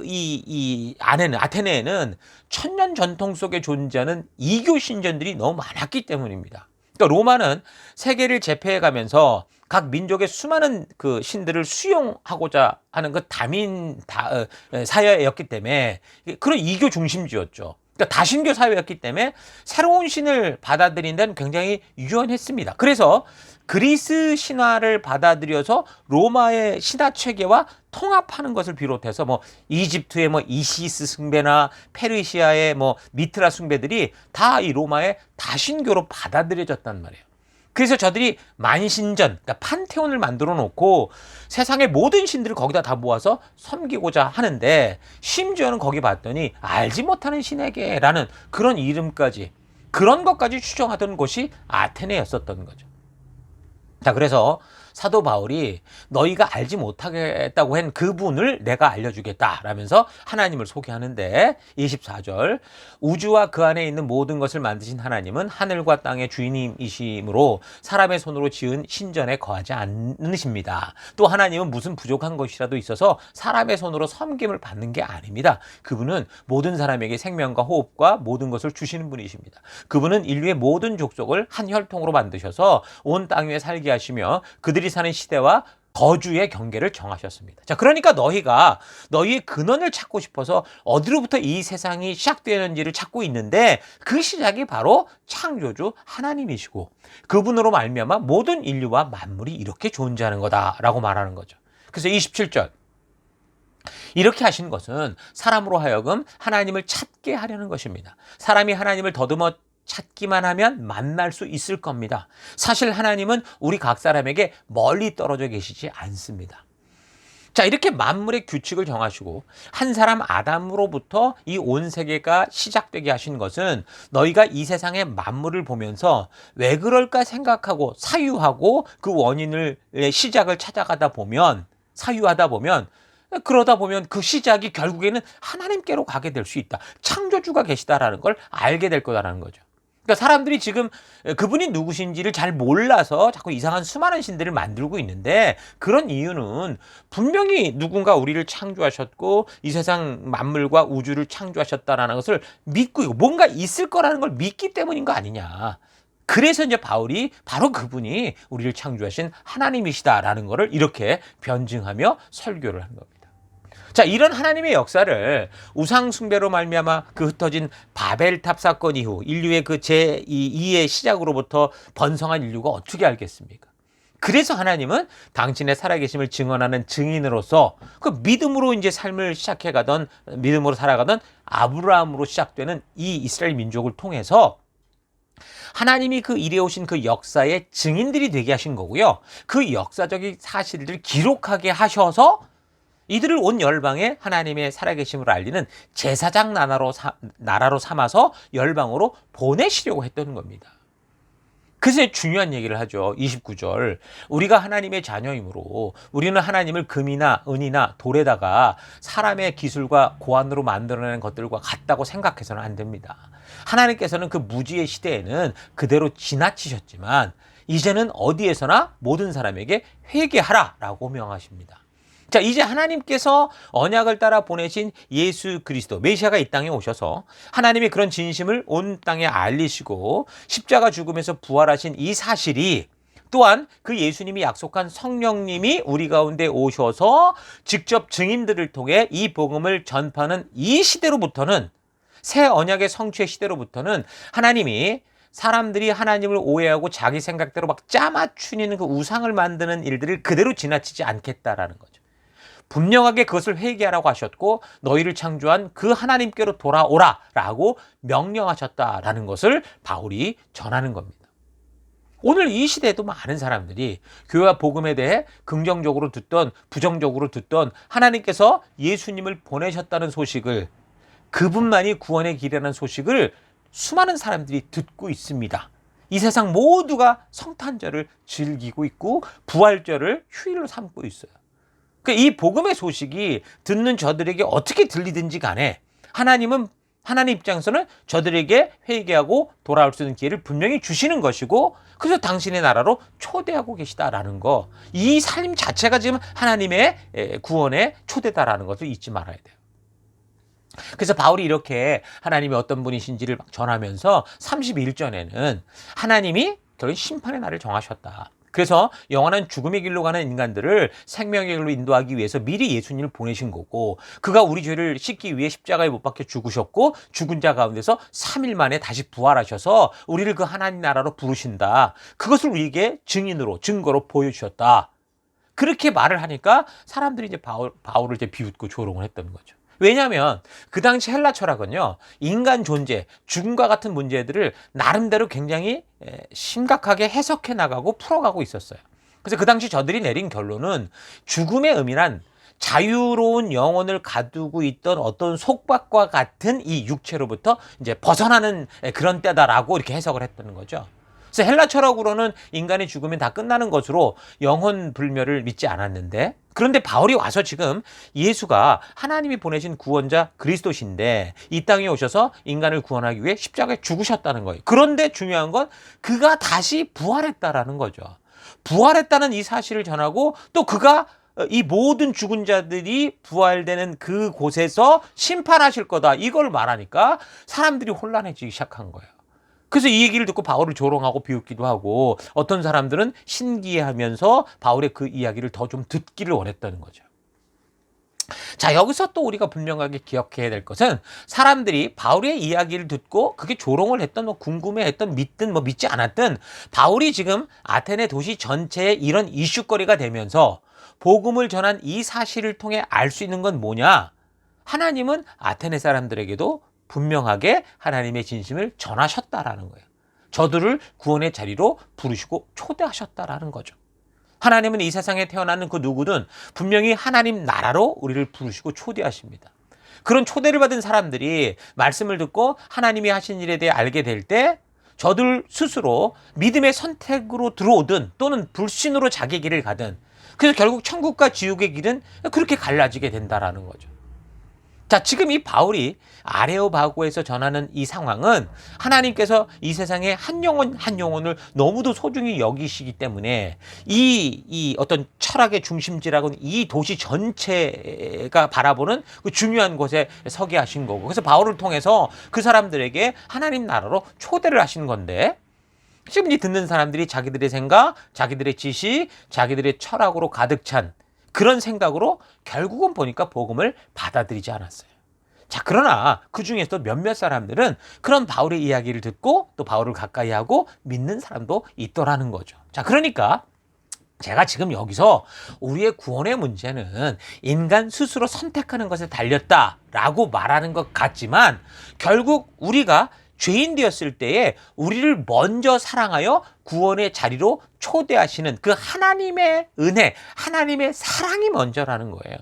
이 안에는, 아테네에는 천년 전통 속에 존재하는 이교 신전들이 너무 많았기 때문입니다. 그러니까 로마는 세계를 제패해가면서 각 민족의 수많은 그 신들을 수용하고자 하는 그 사회였기 때문에 그런 이교 중심지였죠. 그러니까 다신교 사회였기 때문에 새로운 신을 받아들인 데는 굉장히 유연했습니다. 그래서 그리스 신화를 받아들여서 로마의 신화 체계와 통합하는 것을 비롯해서 뭐 이집트의 뭐 이시스 숭배나 페르시아의 뭐 미트라 숭배들이 다 이 로마의 다신교로 받아들여졌단 말이에요. 그래서 저들이 만신전, 그러니까 판테온을 만들어 놓고 세상의 모든 신들을 거기다 다 모아서 섬기고자 하는데, 심지어는 거기 봤더니 알지 못하는 신에게라는 그런 이름까지, 그런 것까지 추정하던 곳이 아테네였었던 거죠. 자, 그래서 사도 바울이 너희가 알지 못하겠다고 한 그분을 내가 알려주겠다라면서 하나님을 소개하는데, 24절 우주와 그 안에 있는 모든 것을 만드신 하나님은 하늘과 땅의 주인이심으로 사람의 손으로 지은 신전에 거하지 않으십니다. 또 하나님은 무슨 부족한 것이라도 있어서 사람의 손으로 섬김을 받는 게 아닙니다. 그분은 모든 사람에게 생명과 호흡과 모든 것을 주시는 분이십니다. 그분은 인류의 모든 족속을 한 혈통으로 만드셔서 온 땅 위에 살게 하시며 그들이 사는 시대와 거주의 경계를 정하셨습니다. 자, 그러니까 너희가 너희의 근원을 찾고 싶어서 어디로부터 이 세상이 시작되는지를 찾고 있는데, 그 시작이 바로 창조주 하나님이시고 그분으로 말미암아 모든 인류와 만물이 이렇게 존재하는 거다라고 말하는 거죠. 그래서 27절 이렇게 하신 것은 사람으로 하여금 하나님을 찾게 하려는 것입니다. 사람이 하나님을 더듬어 찾기만 하면 만날 수 있을 겁니다. 사실 하나님은 우리 각 사람에게 멀리 떨어져 계시지 않습니다. 자, 이렇게 만물의 규칙을 정하시고 한 사람 아담으로부터 이 온 세계가 시작되게 하신 것은 너희가 이 세상의 만물을 보면서 왜 그럴까 생각하고 사유하고 그 원인을 시작을 찾아가다 보면 사유하다 보면 그러다 보면 그 시작이 결국에는 하나님께로 가게 될 수 있다. 창조주가 계시다라는 걸 알게 될 거다라는 거죠. 그러니까 사람들이 지금 그분이 누구신지를 잘 몰라서 자꾸 이상한 수많은 신들을 만들고 있는데 그런 이유는 분명히 누군가 우리를 창조하셨고 이 세상 만물과 우주를 창조하셨다라는 것을 믿고 있고 뭔가 있을 거라는 걸 믿기 때문인 거 아니냐. 그래서 이제 바울이 바로 그분이 우리를 창조하신 하나님이시다라는 것을 이렇게 변증하며 설교를 한 겁니다. 자, 이런 하나님의 역사를 우상 숭배로 말미암아 그 흩어진 바벨탑 사건 이후 인류의 그 제2의 시작으로부터 번성한 인류가 어떻게 알겠습니까? 그래서 하나님은 당신의 살아계심을 증언하는 증인으로서 그 믿음으로 이제 삶을 시작해가던 믿음으로 살아가던 아브라함으로 시작되는 이 이스라엘 민족을 통해서 하나님이 그 이래오신 그 역사의 증인들이 되게 하신 거고요. 그 역사적인 사실들을 기록하게 하셔서 이들을 온 열방에 하나님의 살아계심을 알리는 제사장 나라로 삼아서 열방으로 보내시려고 했던 겁니다. 그래서 중요한 얘기를 하죠. 29절. 우리가 하나님의 자녀이므로 우리는 하나님을 금이나 은이나 돌에다가 사람의 기술과 고안으로 만들어내는 것들과 같다고 생각해서는 안 됩니다. 하나님께서는 그 무지의 시대에는 그대로 지나치셨지만 이제는 어디에서나 모든 사람에게 회개하라라고 명하십니다. 자, 이제 하나님께서 언약을 따라 보내신 예수 그리스도 메시아가 이 땅에 오셔서 하나님의 그런 진심을 온 땅에 알리시고 십자가 죽음에서 부활하신 이 사실이 또한 그 예수님이 약속한 성령님이 우리 가운데 오셔서 직접 증인들을 통해 이 복음을 전파하는 이 시대로부터는 새 언약의 성취의 시대로부터는 하나님이 사람들이 하나님을 오해하고 자기 생각대로 막 짜맞추는 그 우상을 만드는 일들을 그대로 지나치지 않겠다라는 거죠. 분명하게 그것을 회개하라고 하셨고 너희를 창조한 그 하나님께로 돌아오라라고 명령하셨다라는 것을 바울이 전하는 겁니다. 오늘 이 시대에도 많은 사람들이 교회와 복음에 대해 긍정적으로 듣던 부정적으로 듣던 하나님께서 예수님을 보내셨다는 소식을 그분만이 구원의 길이라는 소식을 수많은 사람들이 듣고 있습니다. 이 세상 모두가 성탄절을 즐기고 있고 부활절을 휴일로 삼고 있어요. 이 복음의 소식이 듣는 저들에게 어떻게 들리든지 간에 하나님 입장에서는 저들에게 회개하고 돌아올 수 있는 기회를 분명히 주시는 것이고 그래서 당신의 나라로 초대하고 계시다라는 거. 이 삶 자체가 지금 하나님의 구원의 초대다라는 것을 잊지 말아야 돼요. 그래서 바울이 이렇게 하나님이 어떤 분이신지를 막 전하면서 31절에는 하나님이 결국 심판의 날을 정하셨다. 그래서 영원한 죽음의 길로 가는 인간들을 생명의 길로 인도하기 위해서 미리 예수님을 보내신 거고 그가 우리 죄를 씻기 위해 십자가에 못 박혀 죽으셨고 죽은 자 가운데서 3일 만에 다시 부활하셔서 우리를 그 하나님 나라로 부르신다. 그것을 우리에게 증거로 보여주셨다. 그렇게 말을 하니까 사람들이 이제 바울을 이제 비웃고 조롱을 했던 거죠. 왜냐하면 그 당시 헬라 철학은요, 인간 존재, 죽음과 같은 문제들을 나름대로 굉장히 심각하게 해석해 나가고 풀어가고 있었어요. 그래서 그 당시 저들이 내린 결론은 죽음의 의미란 자유로운 영혼을 가두고 있던 어떤 속박과 같은 이 육체로부터 이제 벗어나는 그런 때다라고 이렇게 해석을 했다는 거죠. 그래서 헬라 철학으로는 인간의 죽으면 다 끝나는 것으로 영혼 불멸을 믿지 않았는데 그런데 바울이 와서 지금 예수가 하나님이 보내신 구원자 그리스도신데 이 땅에 오셔서 인간을 구원하기 위해 십자가에 죽으셨다는 거예요. 그런데 중요한 건 그가 다시 부활했다라는 거죠. 부활했다는 이 사실을 전하고 또 그가 이 모든 죽은 자들이 부활되는 그 곳에서 심판하실 거다. 이걸 말하니까 사람들이 혼란해지기 시작한 거예요. 그래서 이 얘기를 듣고 바울을 조롱하고 비웃기도 하고 어떤 사람들은 신기해하면서 바울의 그 이야기를 더 좀 듣기를 원했다는 거죠. 자, 여기서 또 우리가 분명하게 기억해야 될 것은 사람들이 바울의 이야기를 듣고 그게 조롱을 했던 궁금해했던 믿든 믿지 않았든 바울이 지금 아테네 도시 전체에 이런 이슈거리가 되면서 복음을 전한 이 사실을 통해 알 수 있는 건 뭐냐? 하나님은 아테네 사람들에게도 분명하게 하나님의 진심을 전하셨다라는 거예요. 저들을 구원의 자리로 부르시고 초대하셨다라는 거죠. 하나님은 이 세상에 태어나는 그 누구든 분명히 하나님 나라로 우리를 부르시고 초대하십니다. 그런 초대를 받은 사람들이 말씀을 듣고 하나님이 하신 일에 대해 알게 될 때 저들 스스로 믿음의 선택으로 들어오든 또는 불신으로 자기 길을 가든 그래서 결국 천국과 지옥의 길은 그렇게 갈라지게 된다라는 거죠. 자, 지금 이 바울이 아레오바고에서 전하는 이 상황은 하나님께서 이 세상에 한 영혼 한 영혼을 너무도 소중히 여기시기 때문에 이 어떤 철학의 중심지라고는 이 도시 전체가 바라보는 그 중요한 곳에 서게 하신 거고, 그래서 바울을 통해서 그 사람들에게 하나님 나라로 초대를 하신 건데, 지금 이 듣는 사람들이 자기들의 생각, 자기들의 지식, 자기들의 철학으로 가득 찬 그런 생각으로 결국은 보니까 복음을 받아들이지 않았어요. 자, 그러나 그 중에서도 몇몇 사람들은 그런 바울의 이야기를 듣고 또 바울을 가까이 하고 믿는 사람도 있더라는 거죠. 자, 그러니까 제가 지금 여기서 우리의 구원의 문제는 인간 스스로 선택하는 것에 달렸다라고 말하는 것 같지만, 결국 우리가 죄인 되었을 때에 우리를 먼저 사랑하여 구원의 자리로 초대하시는 그 하나님의 은혜, 하나님의 사랑이 먼저라는 거예요.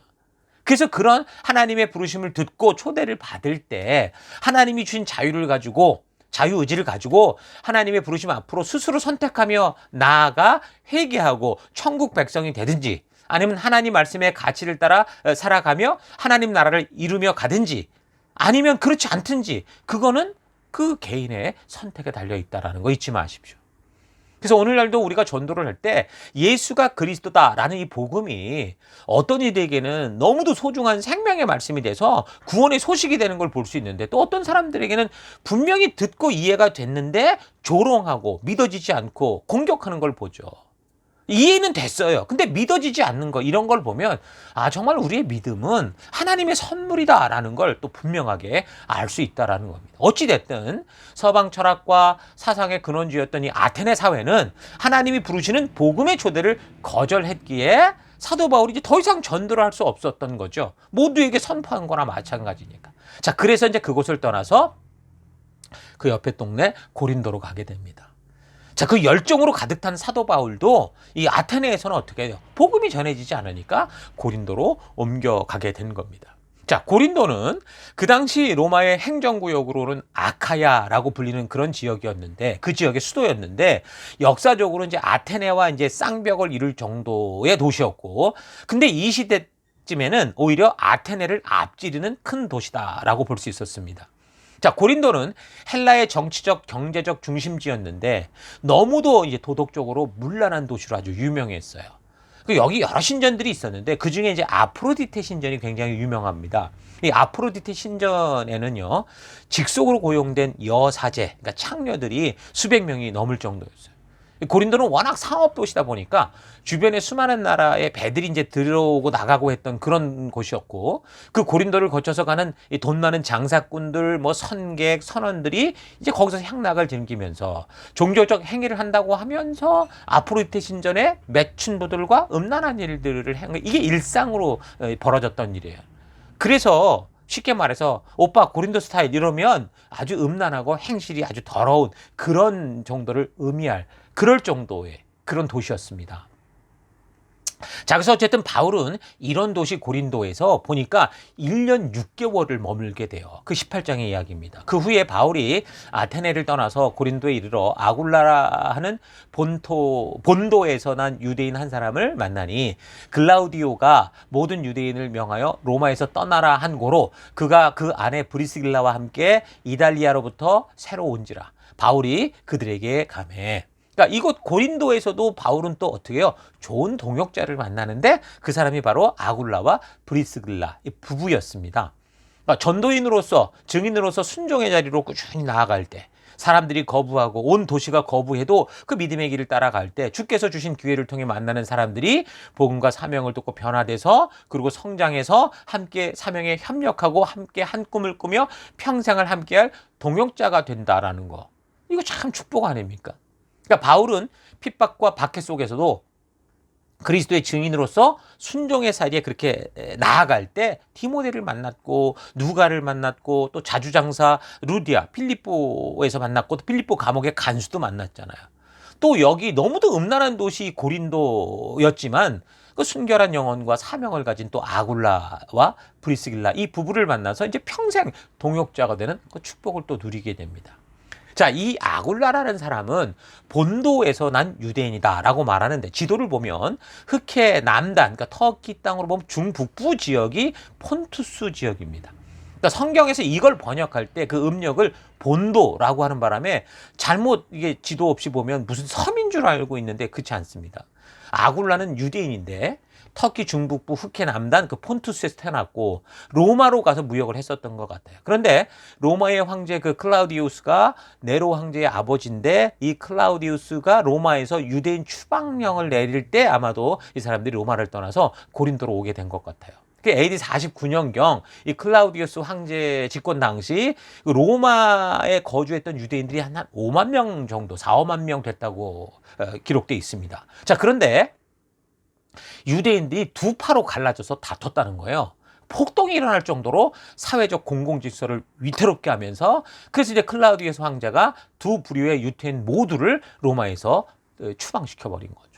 그래서 그런 하나님의 부르심을 듣고 초대를 받을 때 하나님이 주신 자유를 가지고, 자유의지를 가지고 하나님의 부르심 앞으로 스스로 선택하며 나아가 회개하고 천국 백성이 되든지, 아니면 하나님 말씀의 가치를 따라 살아가며 하나님 나라를 이루며 가든지, 아니면 그렇지 않든지, 그거는 그 개인의 선택에 달려있다라는 거 잊지 마십시오. 그래서 오늘날도 우리가 전도를 할 때 예수가 그리스도다라는 이 복음이 어떤 이들에게는 너무도 소중한 생명의 말씀이 돼서 구원의 소식이 되는 걸 볼 수 있는데, 또 어떤 사람들에게는 분명히 듣고 이해가 됐는데 조롱하고 믿어지지 않고 공격하는 걸 보죠. 이해는 됐어요. 근데 믿어지지 않는 거, 이런 걸 보면 정말 우리의 믿음은 하나님의 선물이다라는 걸 또 분명하게 알 수 있다라는 겁니다. 어찌됐든 서방 철학과 사상의 근원지였던 이 아테네 사회는 하나님이 부르시는 복음의 초대를 거절했기에 사도 바울이 이제 더 이상 전도를 할 수 없었던 거죠. 모두에게 선포한 거나 마찬가지니까. 자, 그래서 이제 그곳을 떠나서 그 옆에 동네 고린도로 가게 됩니다. 자, 그 열정으로 가득 탄 사도 바울도 이 아테네에서는 어떻게 해요? 복음이 전해지지 않으니까 고린도로 옮겨가게 된 겁니다. 자, 고린도는 그 당시 로마의 행정구역으로는 아카야라고 불리는 그런 지역이었는데, 그 지역의 수도였는데, 역사적으로 이제 아테네와 이제 쌍벽을 이룰 정도의 도시였고, 근데 이 시대쯤에는 오히려 아테네를 앞지르는 큰 도시다라고 볼 수 있었습니다. 자, 고린도는 헬라의 정치적, 경제적 중심지였는데 너무도 이제 도덕적으로 문란한 도시로 아주 유명했어요. 여기 여러 신전들이 있었는데 그 중에 이제 아프로디테 신전이 굉장히 유명합니다. 이 아프로디테 신전에는요, 직속으로 고용된 여사제, 그러니까 창녀들이 수백 명이 넘을 정도였어요. 고린도는 워낙 상업도시다 보니까 주변에 수많은 나라의 배들이 이제 들어오고 나가고 했던 그런 곳이었고, 그 고린도를 거쳐서 가는 이 돈 많은 장사꾼들, 뭐 선객, 선원들이 이제 거기서 향락을 즐기면서 종교적 행위를 한다고 하면서 아프로디테 신전의 매춘부들과 음란한 일들을 이게 일상으로 벌어졌던 일이에요. 그래서 쉽게 말해서 오빠 고린도 스타일 이러면 아주 음란하고 행실이 아주 더러운 그런 정도를 의미할 그럴 정도의 그런 도시였습니다. 자, 그래서 어쨌든 바울은 이런 도시 고린도에서 보니까 1년 6개월을 머물게 돼요. 그 18장의 이야기입니다. 그 후에 바울이 아테네를 떠나서 고린도에 이르러 아굴라라 하는 본도에서 난 유대인 한 사람을 만나니, 글라우디오가 모든 유대인을 명하여 로마에서 떠나라 한 고로 그가 그 아내 브리스길라와 함께 이달리아로부터 새로 온지라 바울이 그들에게 가매. 그러니까 이곳 고린도에서도 바울은 또 어떻게 해요? 좋은 동역자를 만나는데 그 사람이 바로 아굴라와 브리스길라 부부였습니다. 그러니까 전도인으로서, 증인으로서 순종의 자리로 꾸준히 나아갈 때, 사람들이 거부하고 온 도시가 거부해도 그 믿음의 길을 따라갈 때 주께서 주신 기회를 통해 만나는 사람들이 복음과 사명을 듣고 변화돼서, 그리고 성장해서 함께 사명에 협력하고 함께 한 꿈을 꾸며 평생을 함께할 동역자가 된다라는 거, 이거 참 축복 아닙니까? 그러니까 바울은 핍박과 박해 속에서도 그리스도의 증인으로서 순종의 사리에 그렇게 나아갈 때 디모데를 만났고 누가를 만났고 또 자주장사 루디아 필리포에서 만났고 또 필리포 감옥의 간수도 만났잖아요. 또 여기 너무도 음란한 도시 고린도였지만 그 순결한 영혼과 사명을 가진 또 아굴라와 브리스길라 이 부부를 만나서 이제 평생 동역자가 되는 그 축복을 또 누리게 됩니다. 자, 이 아굴라라는 사람은 본도에서 난 유대인이다라고 말하는데 지도를 보면 흑해 남단, 그러니까 터키 땅으로 보면 중북부 지역이 폰투스 지역입니다. 그러니까 성경에서 이걸 번역할 때 그 음력을 본도라고 하는 바람에 잘못 이게 지도 없이 보면 무슨 섬인 줄 알고 있는데 그렇지 않습니다. 아굴라는 유대인인데 터키 중북부 흑해 남단 그 폰투스에서 태어났고 로마로 가서 무역을 했었던 것 같아요. 그런데 로마의 황제 그 클라우디우스가 네로 황제의 아버지인데 이 클라우디우스가 로마에서 유대인 추방령을 내릴 때 아마도 이 사람들이 로마를 떠나서 고린도로 오게 된 것 같아요. AD 49년경 이 클라우디우스 황제 집권 당시 로마에 거주했던 유대인들이 한 5만 명 정도, 4, 5만 명 됐다고 기록되어 있습니다. 자, 그런데 유대인들이 두 파로 갈라져서 다퉜다는 거예요. 폭동이 일어날 정도로 사회적 공공질서를 위태롭게 하면서 그래서 이제 클라우디우스 황제가 두 부류의 유대인 모두를 로마에서 추방시켜버린 거죠.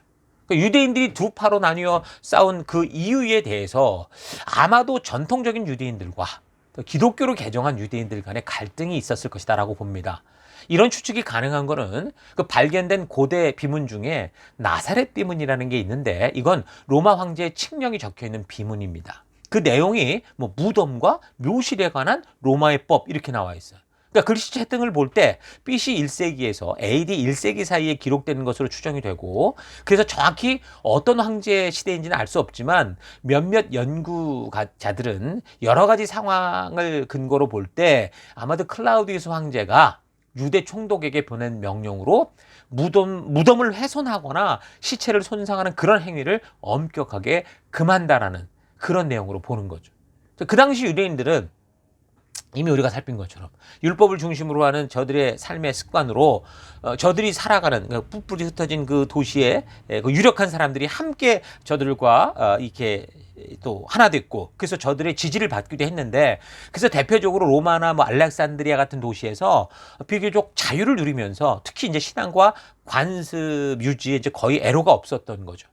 유대인들이 두 파로 나뉘어 싸운 그 이유에 대해서 아마도 전통적인 유대인들과 기독교로 개종한 유대인들 간의 갈등이 있었을 것이다라고 봅니다. 이런 추측이 가능한 거는 그 발견된 고대 비문 중에 나사렛 비문이라는 게 있는데 이건 로마 황제의 칙령이 적혀 있는 비문입니다. 그 내용이 뭐 무덤과 묘실에 관한 로마의 법 이렇게 나와 있어요. 그러니까 글씨체 등을 볼 때 BC 1세기에서 AD 1세기 사이에 기록되는 것으로 추정이 되고 그래서 정확히 어떤 황제 시대인지는 알 수 없지만 몇몇 연구자들은 여러 가지 상황을 근거로 볼 때 아마도 클라우디우스 황제가 유대 총독에게 보낸 명령으로 무덤을 훼손하거나 시체를 손상하는 그런 행위를 엄격하게 금한다라는 그런 내용으로 보는 거죠. 그 당시 유대인들은 이미 우리가 살핀 것처럼 율법을 중심으로 하는 저들의 삶의 습관으로 저들이 살아가는 뿔뿔이 흩어진 그 도시에 그 유력한 사람들이 함께 저들과 이렇게 또 하나 됐고 그래서 저들의 지지를 받기도 했는데 그래서 대표적으로 로마나 뭐 알렉산드리아 같은 도시에서 비교적 자유를 누리면서 특히 이제 신앙과 관습 유지에 이제 거의 애로가 없었던 거죠.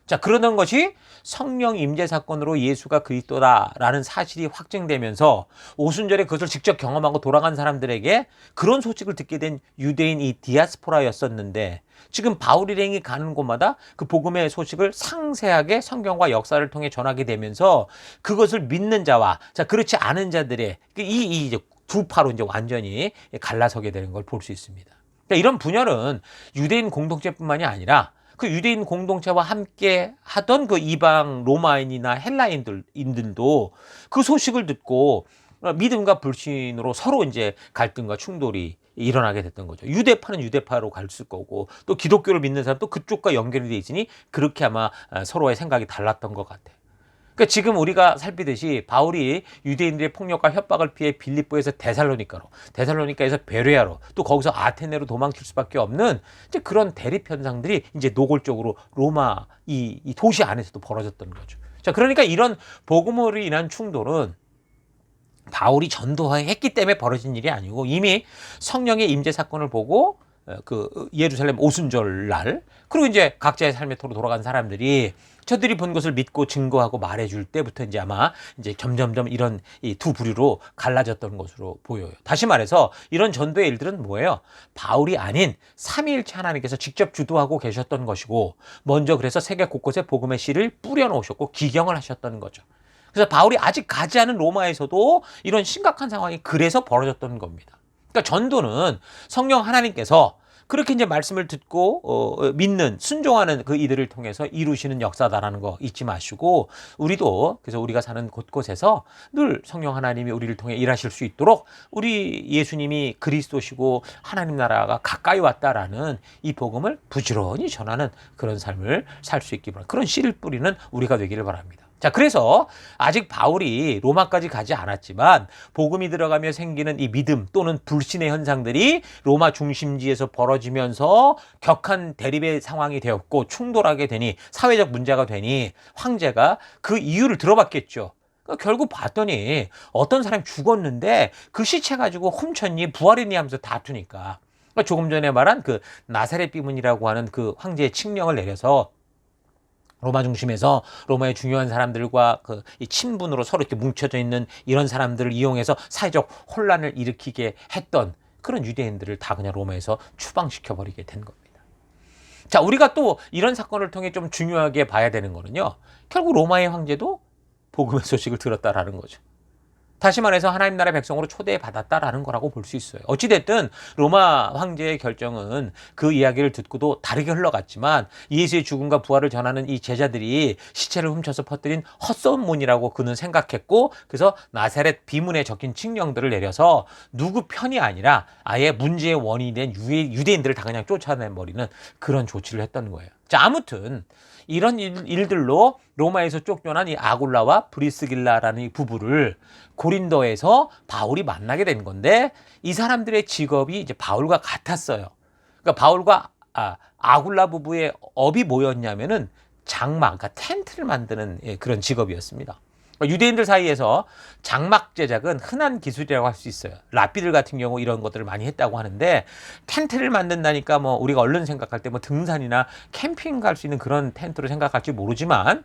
자, 그러던 것이 성령 임재 사건으로 예수가 그리스도다라는 사실이 확증되면서 오순절에 그것을 직접 경험하고 돌아간 사람들에게 그런 소식을 듣게 된 유대인 이 디아스포라였었는데 지금 바울 일행이 가는 곳마다 그 복음의 소식을 상세하게 성경과 역사를 통해 전하게 되면서 그것을 믿는 자와 자 그렇지 않은 자들의 이 이제 두 파로 이제 완전히 갈라서게 되는 걸 볼 수 있습니다. 그러니까 이런 분열은 유대인 공동체뿐만이 아니라 그 유대인 공동체와 함께 하던 그 이방 로마인이나 헬라인들도 그 소식을 듣고 믿음과 불신으로 서로 이제 갈등과 충돌이 일어나게 됐던 거죠. 유대파는 유대파로 갈 거고 또 기독교를 믿는 사람도 그쪽과 연결이 돼 있으니 그렇게 아마 서로의 생각이 달랐던 것 같아요. 그러니까 지금 우리가 살피듯이 바울이 유대인들의 폭력과 협박을 피해 빌립보에서 데살로니카에서 베레아로 또 거기서 아테네로 도망칠 수밖에 없는 이제 그런 대립 현상들이 이제 노골적으로 로마 이 도시 안에서도 벌어졌던 거죠. 자, 그러니까 이런 복음으로 인한 충돌은 바울이 전도했기 때문에 벌어진 일이 아니고 이미 성령의 임재 사건을 보고 그 예루살렘 오순절 날 그리고 이제 각자의 삶의 토로 돌아간 사람들이 저들이 본 것을 믿고 증거하고 말해줄 때부터 이제 아마 이제 점점점 이런 이 두 부류로 갈라졌던 것으로 보여요. 다시 말해서 이런 전도의 일들은 뭐예요? 바울이 아닌 삼위일체 하나님께서 직접 주도하고 계셨던 것이고 먼저 그래서 세계 곳곳에 복음의 씨를 뿌려놓으셨고 기경을 하셨던 거죠. 그래서 바울이 아직 가지 않은 로마에서도 이런 심각한 상황이 그래서 벌어졌던 겁니다. 그러니까 전도는 성령 하나님께서 그렇게 이제 말씀을 듣고 믿는 순종하는 그 이들을 통해서 이루시는 역사다라는 거 잊지 마시고 우리도 그래서 우리가 사는 곳곳에서 늘 성령 하나님이 우리를 통해 일하실 수 있도록 우리 예수님이 그리스도시고 하나님 나라가 가까이 왔다라는 이 복음을 부지런히 전하는 그런 삶을 살 수 있기 바랍니다. 그런 씨를 뿌리는 우리가 되기를 바랍니다. 자, 그래서 아직 바울이 로마까지 가지 않았지만 복음이 들어가며 생기는 이 믿음 또는 불신의 현상들이 로마 중심지에서 벌어지면서 격한 대립의 상황이 되었고 충돌하게 되니 사회적 문제가 되니 황제가 그 이유를 들어봤겠죠. 결국 봤더니 어떤 사람이 죽었는데 그 시체 가지고 훔쳤니 부활했니 하면서 다투니까 조금 전에 말한 그 나사렛 비문이라고 하는 그 황제의 칙령을 내려서 로마 중심에서 로마의 중요한 사람들과 이 친분으로 서로 이렇게 뭉쳐져 있는 이런 사람들을 이용해서 사회적 혼란을 일으키게 했던 그런 유대인들을 다 그냥 로마에서 추방시켜 버리게 된 겁니다. 자, 우리가 또 이런 사건을 통해 좀 중요하게 봐야 되는 거는요. 결국 로마의 황제도 복음의 소식을 들었다라는 거죠. 다시 말해서 하나님 나라 백성으로 초대받았다라는 거라고 볼 수 있어요. 어찌됐든 로마 황제의 결정은 그 이야기를 듣고도 다르게 흘러갔지만 예수의 죽음과 부활을 전하는 이 제자들이 시체를 훔쳐서 퍼뜨린 헛소문이라고 그는 생각했고 그래서 나사렛 비문에 적힌 칙령들을 내려서 누구 편이 아니라 아예 문제의 원인이 된 유대인들을 다 그냥 쫓아내버리는 그런 조치를 했던 거예요. 자, 아무튼 이런 일들로 로마에서 쫓겨난 이 아굴라와 브리스길라라는 이 부부를 고린도에서 바울이 만나게 된 건데 이 사람들의 직업이 이제 바울과 같았어요. 그러니까 바울과 아굴라 부부의 업이 뭐였냐면은 장막, 그러니까 텐트를 만드는 그런 직업이었습니다. 유대인들 사이에서 장막 제작은 흔한 기술이라고 할 수 있어요. 랍비들 같은 경우 이런 것들을 많이 했다고 하는데 텐트를 만든다니까 뭐 우리가 얼른 생각할 때 뭐 등산이나 캠핑 갈 수 있는 그런 텐트로 생각할지 모르지만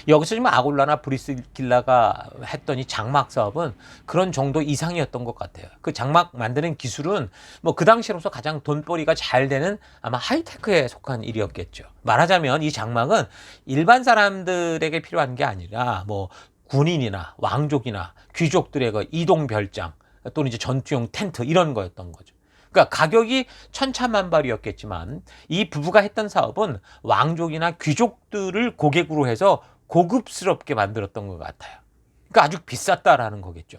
여기서 지금 아굴라나 브리스길라가 했던 이 장막 사업은 그런 정도 이상이었던 것 같아요. 그 장막 만드는 기술은 뭐 그 당시로서 가장 돈벌이가 잘 되는 아마 하이테크에 속한 일이었겠죠. 말하자면 이 장막은 일반 사람들에게 필요한 게 아니라 뭐 군인이나 왕족이나 귀족들의 그 이동 별장 또는 이제 전투용 텐트 이런 거였던 거죠. 그러니까 가격이 천차만별이었겠지만 이 부부가 했던 사업은 왕족이나 귀족들을 고객으로 해서 고급스럽게 만들었던 것 같아요. 그러니까 아주 비쌌다라는 거겠죠.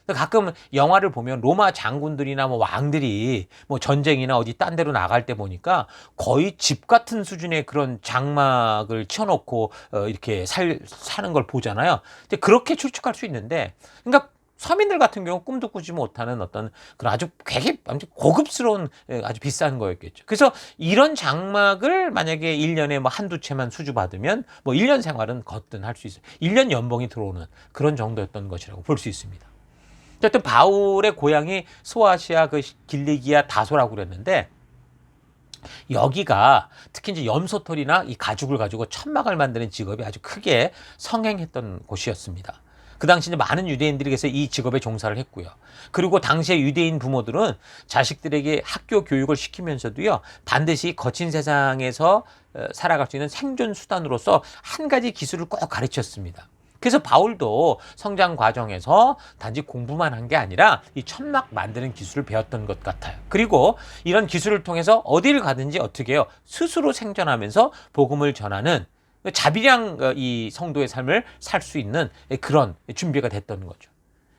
가끔 영화를 보면 로마 장군들이나 뭐 왕들이 뭐 전쟁이나 어디 딴 데로 나갈 때 보니까 거의 집 같은 수준의 그런 장막을 치워놓고 이렇게 사는 걸 보잖아요. 근데 그렇게 추측할 수 있는데, 그러니까 서민들 같은 경우 꿈도 꾸지 못하는 어떤 그런 아주 되게 고급스러운 아주 비싼 거였겠죠. 그래서 이런 장막을 만약에 1년에 뭐 한두 채만 수주받으면 뭐 1년 생활은 거뜬 할 수 있어요. 1년 연봉이 들어오는 그런 정도였던 것이라고 볼 수 있습니다. 어쨌든 바울의 고향이 소아시아 그 길리기아 다소라고 그랬는데 여기가 특히 이제 염소털이나 이 가죽을 가지고 천막을 만드는 직업이 아주 크게 성행했던 곳이었습니다. 그 당시 이제 많은 유대인들이 그래서 이 직업에 종사를 했고요. 그리고 당시의 유대인 부모들은 자식들에게 학교 교육을 시키면서도요, 반드시 거친 세상에서 살아갈 수 있는 생존 수단으로서 한 가지 기술을 꼭 가르쳤습니다. 그래서 바울도 성장 과정에서 단지 공부만 한 게 아니라 이 천막 만드는 기술을 배웠던 것 같아요. 그리고 이런 기술을 통해서 어디를 가든지 어떻게 해요? 스스로 생존하면서 복음을 전하는 자비량 이 성도의 삶을 살 수 있는 그런 준비가 됐던 거죠.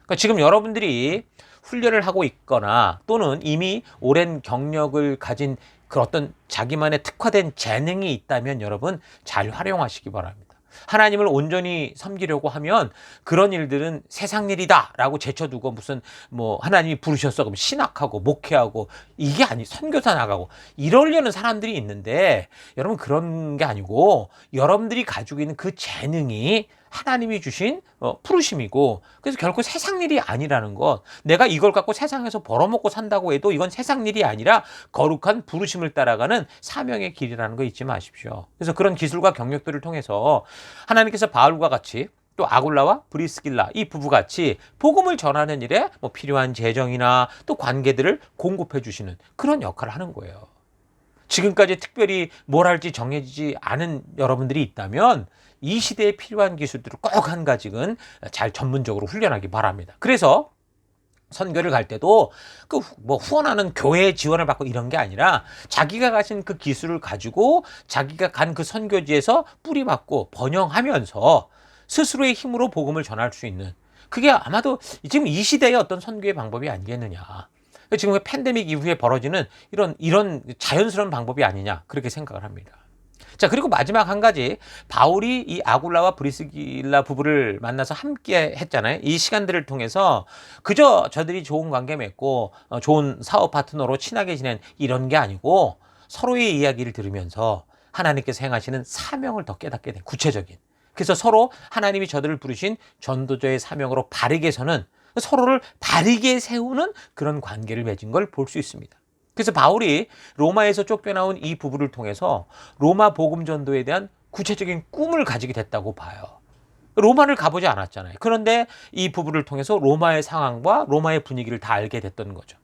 그러니까 지금 여러분들이 훈련을 하고 있거나 또는 이미 오랜 경력을 가진 그 어떤 자기만의 특화된 재능이 있다면 여러분 잘 활용하시기 바랍니다. 하나님을 온전히 섬기려고 하면 그런 일들은 세상 일이다 라고 제쳐두고 무슨 뭐 하나님이 부르셨어 그럼 신학하고 목회하고 이게 아니 선교사 나가고 이러려는 사람들이 있는데 여러분 그런 게 아니고 여러분들이 가지고 있는 그 재능이 하나님이 주신 부르심이고 그래서 결코 세상 일이 아니라는 것, 내가 이걸 갖고 세상에서 벌어먹고 산다고 해도 이건 세상 일이 아니라 거룩한 부르심을 따라가는 사명의 길이라는 거 잊지 마십시오. 그래서 그런 기술과 경력들을 통해서 하나님께서 바울과 같이 또 아굴라와 브리스길라 이 부부같이 복음을 전하는 일에 뭐 필요한 재정이나 또 관계들을 공급해 주시는 그런 역할을 하는 거예요. 지금까지 특별히 뭘 할지 정해지지 않은 여러분들이 있다면 이 시대에 필요한 기술들을 꼭 한 가지는 잘 전문적으로 훈련하기 바랍니다. 그래서 선교를 갈 때도 그 뭐 후원하는 교회의 지원을 받고 이런 게 아니라 자기가 가진 그 기술을 가지고 자기가 간 그 선교지에서 뿌리박고 번영하면서 스스로의 힘으로 복음을 전할 수 있는 그게 아마도 지금 이 시대의 어떤 선교의 방법이 아니겠느냐. 지금 팬데믹 이후에 벌어지는 이런 자연스러운 방법이 아니냐 그렇게 생각을 합니다. 자, 그리고 마지막 한 가지, 바울이 이 아굴라와 브리스길라 부부를 만나서 함께 했잖아요. 이 시간들을 통해서 그저 저들이 좋은 관계 맺고 좋은 사업 파트너로 친하게 지낸 이런 게 아니고 서로의 이야기를 들으면서 하나님께서 행하시는 사명을 더 깨닫게 된 구체적인. 그래서 서로 하나님이 저들을 부르신 전도자의 사명으로 바르게 서는, 서로를 바르게 세우는 그런 관계를 맺은 걸 볼 수 있습니다. 그래서 바울이 로마에서 쫓겨나온 이 부부를 통해서 로마 복음 전도에 대한 구체적인 꿈을 가지게 됐다고 봐요. 로마를 가보지 않았잖아요. 그런데 이 부부를 통해서 로마의 상황과 로마의 분위기를 다 알게 됐던 거죠.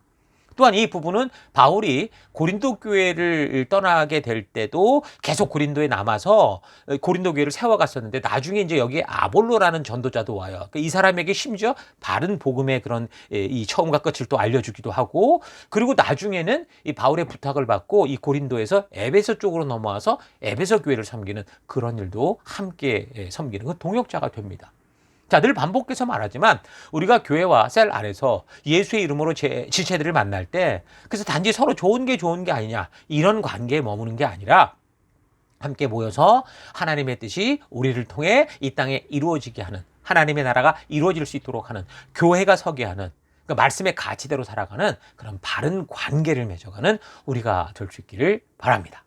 또한 이 부부는 바울이 고린도 교회를 떠나게 될 때도 계속 고린도에 남아서 고린도 교회를 세워갔었는데, 나중에 이제 여기에 아볼로라는 전도자도 와요. 이 사람에게 심지어 바른 복음의 그런 이 처음과 끝을 또 알려주기도 하고, 그리고 나중에는 이 바울의 부탁을 받고 이 고린도에서 에베소 쪽으로 넘어와서 에베소 교회를 섬기는 그런 일도 함께 섬기는 그 동역자가 됩니다. 자, 늘 반복해서 말하지만 우리가 교회와 셀 안에서 예수의 이름으로 지체들을 만날 때, 그래서 단지 서로 좋은 게 아니냐 이런 관계에 머무는 게 아니라 함께 모여서 하나님의 뜻이 우리를 통해 이 땅에 이루어지게 하는, 하나님의 나라가 이루어질 수 있도록 하는, 교회가 서게 하는, 그 말씀의 가치대로 살아가는 그런 바른 관계를 맺어가는 우리가 될 수 있기를 바랍니다.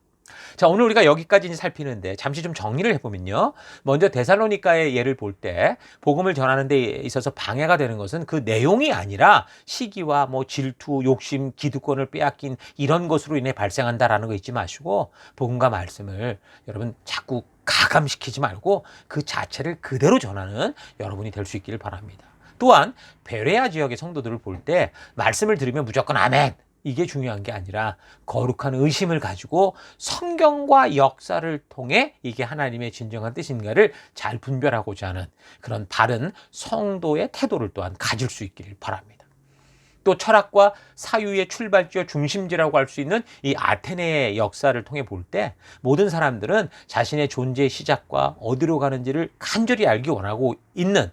자, 오늘 우리가 여기까지 살피는데 잠시 좀 정리를 해보면요. 먼저 데살로니가의 예를 볼 때 복음을 전하는 데 있어서 방해가 되는 것은 그 내용이 아니라 시기와 질투, 욕심, 기득권을 빼앗긴 이런 것으로 인해 발생한다라는 거 잊지 마시고, 복음과 말씀을 여러분 자꾸 가감시키지 말고 그 자체를 그대로 전하는 여러분이 될 수 있기를 바랍니다. 또한 베레아 지역의 성도들을 볼 때 말씀을 들으면 무조건 아멘, 이게 중요한 게 아니라 거룩한 의심을 가지고 성경과 역사를 통해 이게 하나님의 진정한 뜻인가를 잘 분별하고자 하는 그런 바른 성도의 태도를 또한 가질 수 있기를 바랍니다. 또 철학과 사유의 출발지와 중심지라고 할 수 있는 이 아테네의 역사를 통해 볼 때 모든 사람들은 자신의 존재의 시작과 어디로 가는지를 간절히 알기 원하고 있는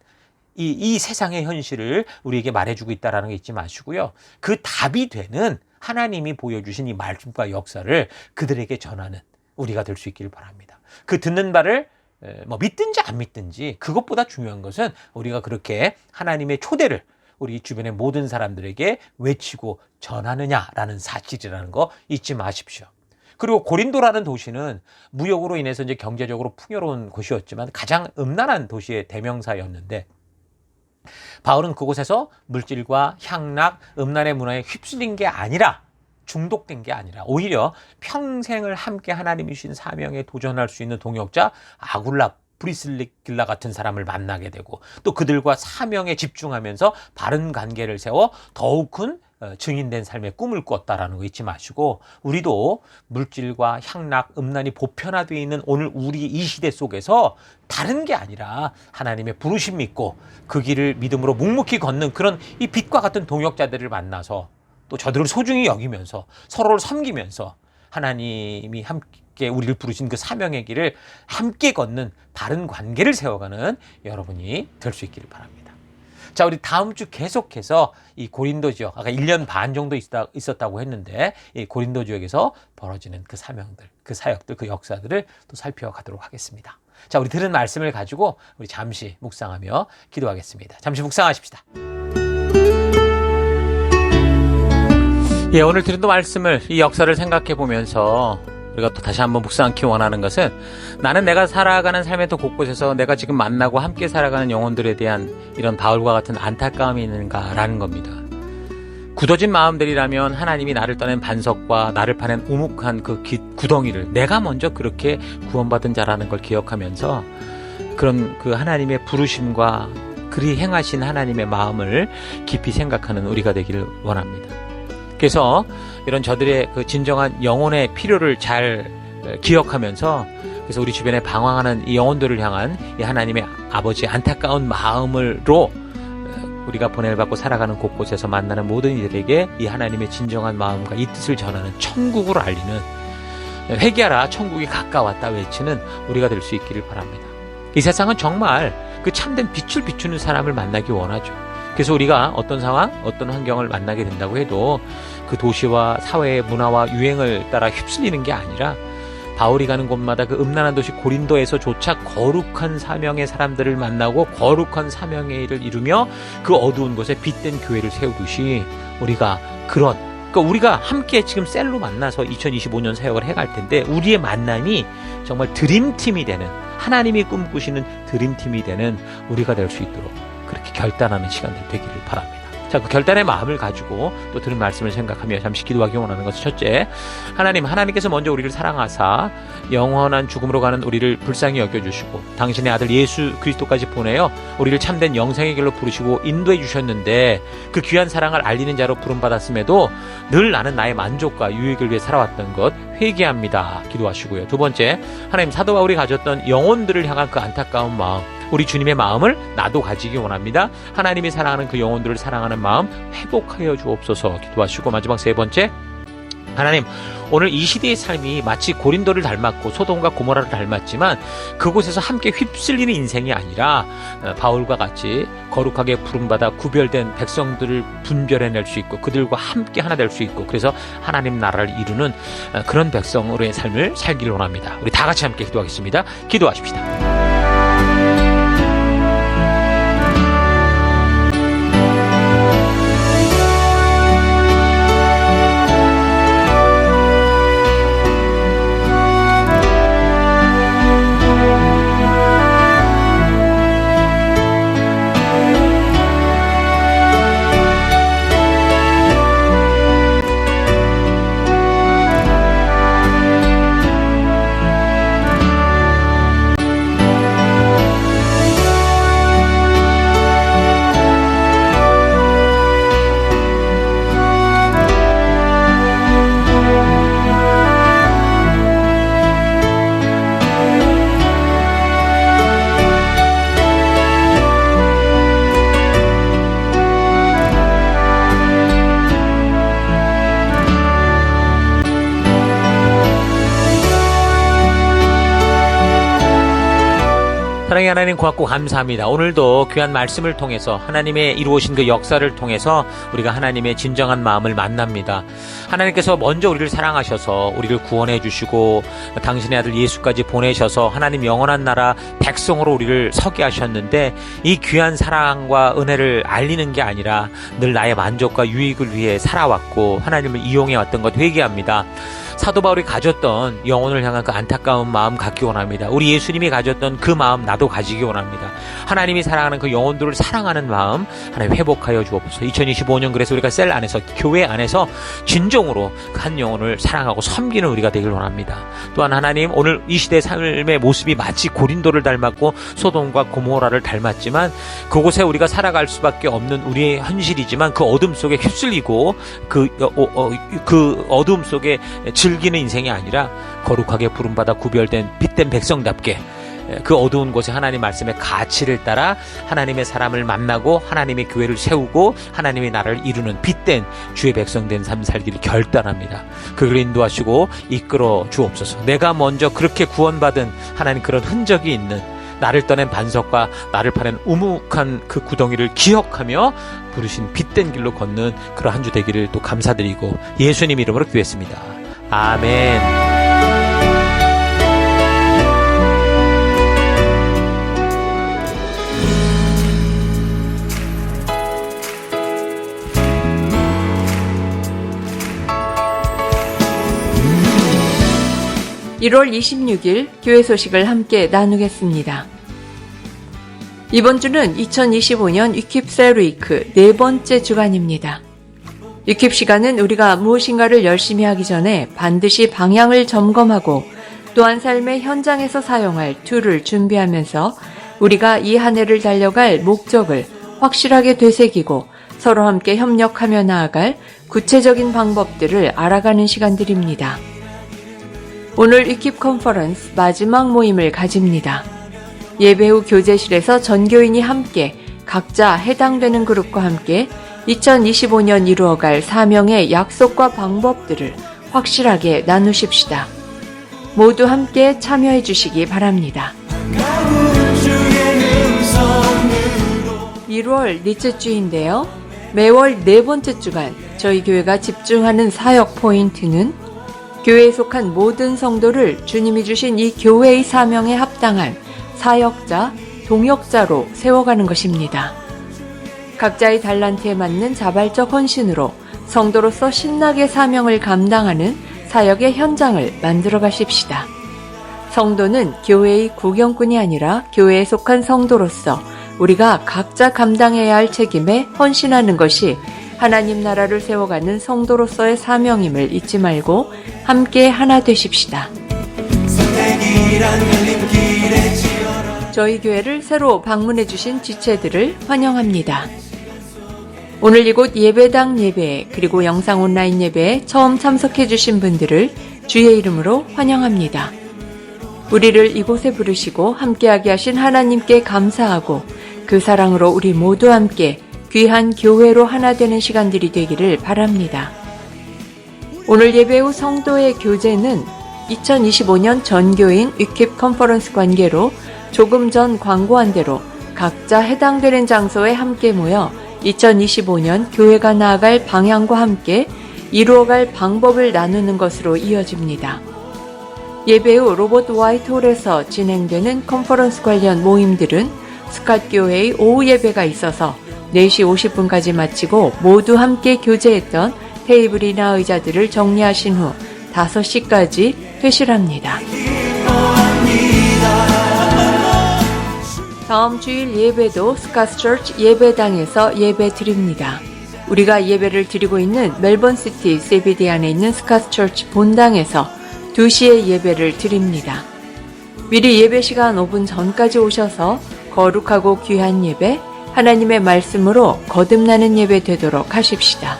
이 세상의 현실을 우리에게 말해주고 있다는 거 잊지 마시고요. 그 답이 되는 하나님이 보여주신 이 말씀과 역사를 그들에게 전하는 우리가 될 수 있기를 바랍니다. 그 듣는 바를 믿든지 안 믿든지 그것보다 중요한 것은 우리가 그렇게 하나님의 초대를 우리 주변의 모든 사람들에게 외치고 전하느냐라는 사실이라는 거 잊지 마십시오. 그리고 고린도라는 도시는 무역으로 인해서 이제 경제적으로 풍요로운 곳이었지만 가장 음란한 도시의 대명사였는데, 바울은 그곳에서 물질과 향락, 음란의 문화에 휩쓸린 게 아니라, 중독된 게 아니라 오히려 평생을 함께 하나님이 주신 사명에 도전할 수 있는 동역자 아굴라, 브리스길라 같은 사람을 만나게 되고, 또 그들과 사명에 집중하면서 바른 관계를 세워 더욱 큰 증인된 삶의 꿈을 꿨다라는 거 잊지 마시고, 우리도 물질과 향락, 음란이 보편화되어 있는 오늘 우리 이 시대 속에서 다른 게 아니라 하나님의 부르심 믿고 그 길을 믿음으로 묵묵히 걷는 그런 이 빛과 같은 동역자들을 만나서 또 저들을 소중히 여기면서 서로를 섬기면서 하나님이 함께 우리를 부르신 그 사명의 길을 함께 걷는 바른 관계를 세워가는 여러분이 될 수 있기를 바랍니다. 자, 우리 다음 주 계속해서 이 고린도 지역, 아까 1년 반 정도 있었다고 했는데, 이 고린도 지역에서 벌어지는 그 사명들, 그 사역들, 그 역사들을 또 살펴가도록 하겠습니다. 자, 우리 들은 말씀을 가지고 우리 잠시 묵상하며 기도하겠습니다. 잠시 묵상하십시다. 예, 오늘 들은 말씀을, 이 역사를 생각해 보면서 우리가 또 다시 한번 묵상하기 원하는 것은, 나는 내가 살아가는 삶의 또 곳곳에서 내가 지금 만나고 함께 살아가는 영혼들에 대한 이런 바울과 같은 안타까움이 있는가라는 겁니다. 굳어진 마음들이라면 하나님이 나를 떠낸 반석과 나를 파낸 우묵한 그 구덩이를 내가 먼저 그렇게 구원받은 자라는 걸 기억하면서 그런 그 하나님의 부르심과 그리 행하신 하나님의 마음을 깊이 생각하는 우리가 되기를 원합니다. 그래서 이런 저들의 그 진정한 영혼의 필요를 잘 기억하면서, 그래서 우리 주변에 방황하는 이 영혼들을 향한 이 하나님의 아버지의 안타까운 마음으로 우리가 보냄을 받고 살아가는 곳곳에서 만나는 모든 이들에게 이 하나님의 진정한 마음과 이 뜻을 전하는 천국을 알리는, 회개하라 천국이 가까웠다 외치는 우리가 될 수 있기를 바랍니다. 이 세상은 정말 그 참된 빛을 비추는 사람을 만나기 원하죠. 그래서 우리가 어떤 상황, 어떤 환경을 만나게 된다고 해도 그 도시와 사회의 문화와 유행을 따라 휩쓸리는 게 아니라 바울이 가는 곳마다 그 음란한 도시 고린도에서조차 거룩한 사명의 사람들을 만나고 거룩한 사명의 일을 이루며 그 어두운 곳에 빛된 교회를 세우듯이 우리가 그러니까 우리가 함께 지금 셀로 만나서 2025년 사역을 해갈 텐데 우리의 만남이 정말 드림팀이 되는, 하나님이 꿈꾸시는 드림팀이 되는 우리가 될 수 있도록 그렇게 결단하는 시간들 되기를 바랍니다. 자, 그 결단의 마음을 가지고 또 들은 말씀을 생각하며 잠시 기도하기 원하는 것은 첫째, 하나님께서 먼저 우리를 사랑하사 영원한 죽음으로 가는 우리를 불쌍히 여겨주시고 당신의 아들 예수 그리스도까지 보내어 우리를 참된 영생의 길로 부르시고 인도해 주셨는데 그 귀한 사랑을 알리는 자로 부름받았음에도 늘 나는 나의 만족과 유익을 위해 살아왔던 것 회개합니다. 기도하시고요. 두 번째, 하나님, 사도 바울이 가졌던 영혼들을 향한 그 안타까운 마음, 우리 주님의 마음을 나도 가지기 원합니다. 하나님이 사랑하는 그 영혼들을 사랑하는 마음 회복하여 주옵소서. 기도하시고 마지막 세 번째, 하나님, 오늘 이 시대의 삶이 마치 고린도를 닮았고 소돔과 고모라를 닮았지만 그곳에서 함께 휩쓸리는 인생이 아니라 바울과 같이 거룩하게 부름받아 구별된 백성들을 분별해낼 수 있고 그들과 함께 하나 될 수 있고 그래서 하나님 나라를 이루는 그런 백성으로의 삶을 살기를 원합니다. 우리 다 같이 함께 기도하겠습니다. 기도하십시다. 사랑의 하나님, 고맙고 감사합니다. 오늘도 귀한 말씀을 통해서 하나님의 이루어진 그 역사를 통해서 우리가 하나님의 진정한 마음을 만납니다. 하나님께서 먼저 우리를 사랑하셔서 우리를 구원해 주시고 당신의 아들 예수까지 보내셔서 하나님 영원한 나라 백성으로 우리를 서게 하셨는데 이 귀한 사랑과 은혜를 알리는 게 아니라 늘 나의 만족과 유익을 위해 살아왔고 하나님을 이용해 왔던 것 회개합니다. 사도 바울이 가졌던 영혼을 향한 그 안타까운 마음 갖기 원합니다. 우리 예수님이 가졌던 그 마음 나도 가지기 원합니다. 하나님이 사랑하는 그 영혼들을 사랑하는 마음 하나님 회복하여 주옵소서. 2025년 그래서 우리가 셀 안에서 교회 안에서 진정으로 한 영혼을 사랑하고 섬기는 우리가 되길 원합니다. 또한 하나님, 오늘 이 시대의 삶의 모습이 마치 고린도를 닮았고 소돔과 고모라를 닮았지만 그곳에 우리가 살아갈 수밖에 없는 우리의 현실이지만 그 어둠 속에 휩쓸리고 그 어둠 속에 즐기는 인생이 아니라 거룩하게 부름받아 구별된 빛된 백성답게 그 어두운 곳에 하나님 말씀의 가치를 따라 하나님의 사람을 만나고 하나님의 교회를 세우고 하나님의 나라를 이루는 빛된 주의 백성된 삶 살기를 결단합니다. 그걸 인도하시고 이끌어 주옵소서. 내가 먼저 그렇게 구원받은 하나님 그런 흔적이 있는 나를 떠낸 반석과 나를 파낸 우묵한 그 구덩이를 기억하며 부르신 빛된 길로 걷는 그런 한 주 되기를 또 감사드리고 예수님 이름으로 기도했습니다. 아멘. 1월 26일 교회 소식을 함께 나누겠습니다. 이번 주는 2025년 위킵 셀위크 네 번째 주간입니다. 위킵 시간은 우리가 무엇인가를 열심히 하기 전에 반드시 방향을 점검하고 또한 삶의 현장에서 사용할 툴을 준비하면서 우리가 이 한 해를 달려갈 목적을 확실하게 되새기고 서로 함께 협력하며 나아갈 구체적인 방법들을 알아가는 시간들입니다. 오늘 위킵 컨퍼런스 마지막 모임을 가집니다. 예배 후 교제실에서 전교인이 함께 각자 해당되는 그룹과 함께 2025년 이루어갈 사명의 약속과 방법들을 확실하게 나누십시다. 모두 함께 참여해 주시기 바랍니다. 1월 넷째 주인데요. 매월 네 번째 주간 저희 교회가 집중하는 사역 포인트는 교회에 속한 모든 성도를 주님이 주신 이 교회의 사명에 합당한 사역자, 동역자로 세워가는 것입니다. 각자의 달란트에 맞는 자발적 헌신으로 성도로서 신나게 사명을 감당하는 사역의 현장을 만들어 가십시다. 성도는 교회의 구경꾼이 아니라 교회에 속한 성도로서 우리가 각자 감당해야 할 책임에 헌신하는 것이 하나님 나라를 세워가는 성도로서의 사명임을 잊지 말고 함께 하나 되십시다. 저희 교회를 새로 방문해 주신 지체들을 환영합니다. 오늘 이곳 예배당 예배에 그리고 영상 온라인 예배에 처음 참석해 주신 분들을 주의 이름으로 환영합니다. 우리를 이곳에 부르시고 함께하게 하신 하나님께 감사하고 그 사랑으로 우리 모두 함께 귀한 교회로 하나 되는 시간들이 되기를 바랍니다. 오늘 예배 후 성도의 교제는 2025년 전교인 위킵 컨퍼런스 관계로 조금 전 광고한 대로 각자 해당되는 장소에 함께 모여 2025년 교회가 나아갈 방향과 함께 이루어갈 방법을 나누는 것으로 이어집니다. 예배 후 로버트 화이트홀에서 진행되는 컨퍼런스 관련 모임들은 스캇 교회의 오후 예배가 있어서 4시 50분까지 마치고 모두 함께 교제했던 테이블이나 의자들을 정리하신 후 5시까지 회실합니다. 다음 주일 예배도 스캇 처치 예배당에서 예배 드립니다. 우리가 예배를 드리고 있는 멜번시티 CBD 안에 있는 스캇 처치 본당에서 2시에 예배를 드립니다. 미리 예배 시간 5분 전까지 오셔서 거룩하고 귀한 예배, 하나님의 말씀으로 거듭나는 예배 되도록 하십시다.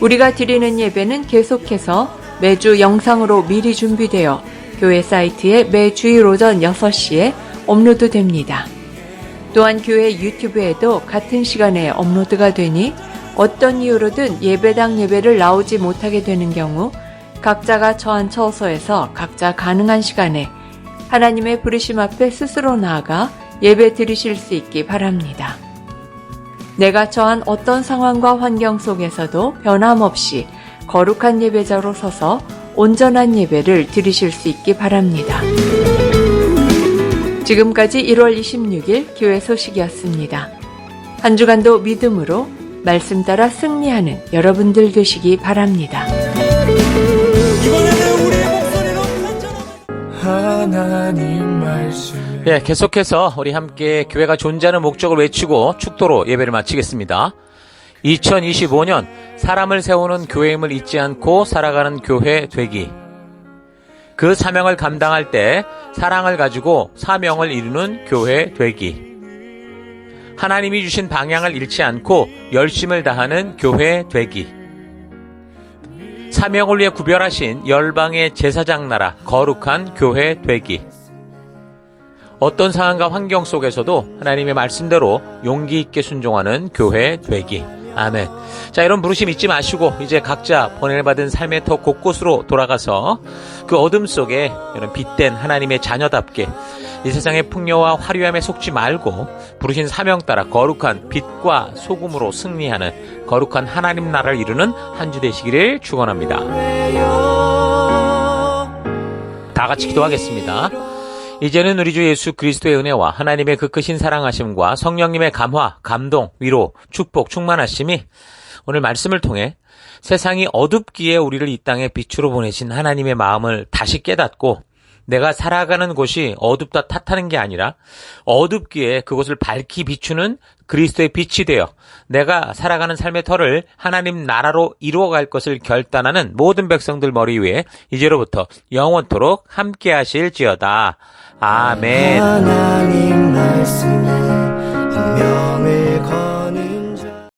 우리가 드리는 예배는 계속해서 매주 영상으로 미리 준비되어 교회 사이트에 매 주일 오전 6시에 업로드됩니다. 또한 교회 유튜브에도 같은 시간에 업로드가 되니 어떤 이유로든 예배당 예배를 나오지 못하게 되는 경우 각자가 처한 처소에서 각자 가능한 시간에 하나님의 부르심 앞에 스스로 나아가 예배 드리실 수 있기 바랍니다. 내가 처한 어떤 상황과 환경 속에서도 변함없이 거룩한 예배자로 서서 온전한 예배를 드리실 수 있기 바랍니다. 지금까지 1월 26일 교회 소식이었습니다. 한 주간도 믿음으로 말씀 따라 승리하는 여러분들 되시기 바랍니다. 하나님 말씀. 계속해서 우리 함께 교회가 존재하는 목적을 외치고 축도로 예배를 마치겠습니다. 2025년 사람을 세우는 교회임을 잊지 않고 살아가는 교회 되기. 그 사명을 감당할 때 사랑을 가지고 사명을 이루는 교회 되기. 하나님이 주신 방향을 잃지 않고 열심을 다하는 교회 되기. 사명을 위해 구별하신 열방의 제사장 나라 거룩한 교회 되기. 어떤 상황과 환경 속에서도 하나님의 말씀대로 용기 있게 순종하는 교회 되기. 아멘. 자, 이런 부르심 잊지 마시고 이제 각자 번외받은 삶의 터 곳곳으로 돌아가서 그 어둠 속에 이런 빛된 하나님의 자녀답게 이 세상의 풍요와 화려함에 속지 말고 부르신 사명 따라 거룩한 빛과 소금으로 승리하는 거룩한 하나님 나라를 이루는 한 주 되시기를 축원합니다. 다 같이 기도하겠습니다. 이제는 우리 주 예수 그리스도의 은혜와 하나님의 그 크신 사랑하심과 성령님의 감화, 감동, 위로, 축복, 충만하심이 오늘 말씀을 통해 세상이 어둡기에 우리를 이 땅에 빛으로 보내신 하나님의 마음을 다시 깨닫고 내가 살아가는 곳이 어둡다 탓하는 게 아니라 어둡기에 그곳을 밝히 비추는 그리스도의 빛이 되어 내가 살아가는 삶의 터를 하나님 나라로 이루어갈 것을 결단하는 모든 백성들 머리 위에 이제로부터 영원토록 함께 하실지어다. 아멘. 하나님 말씀에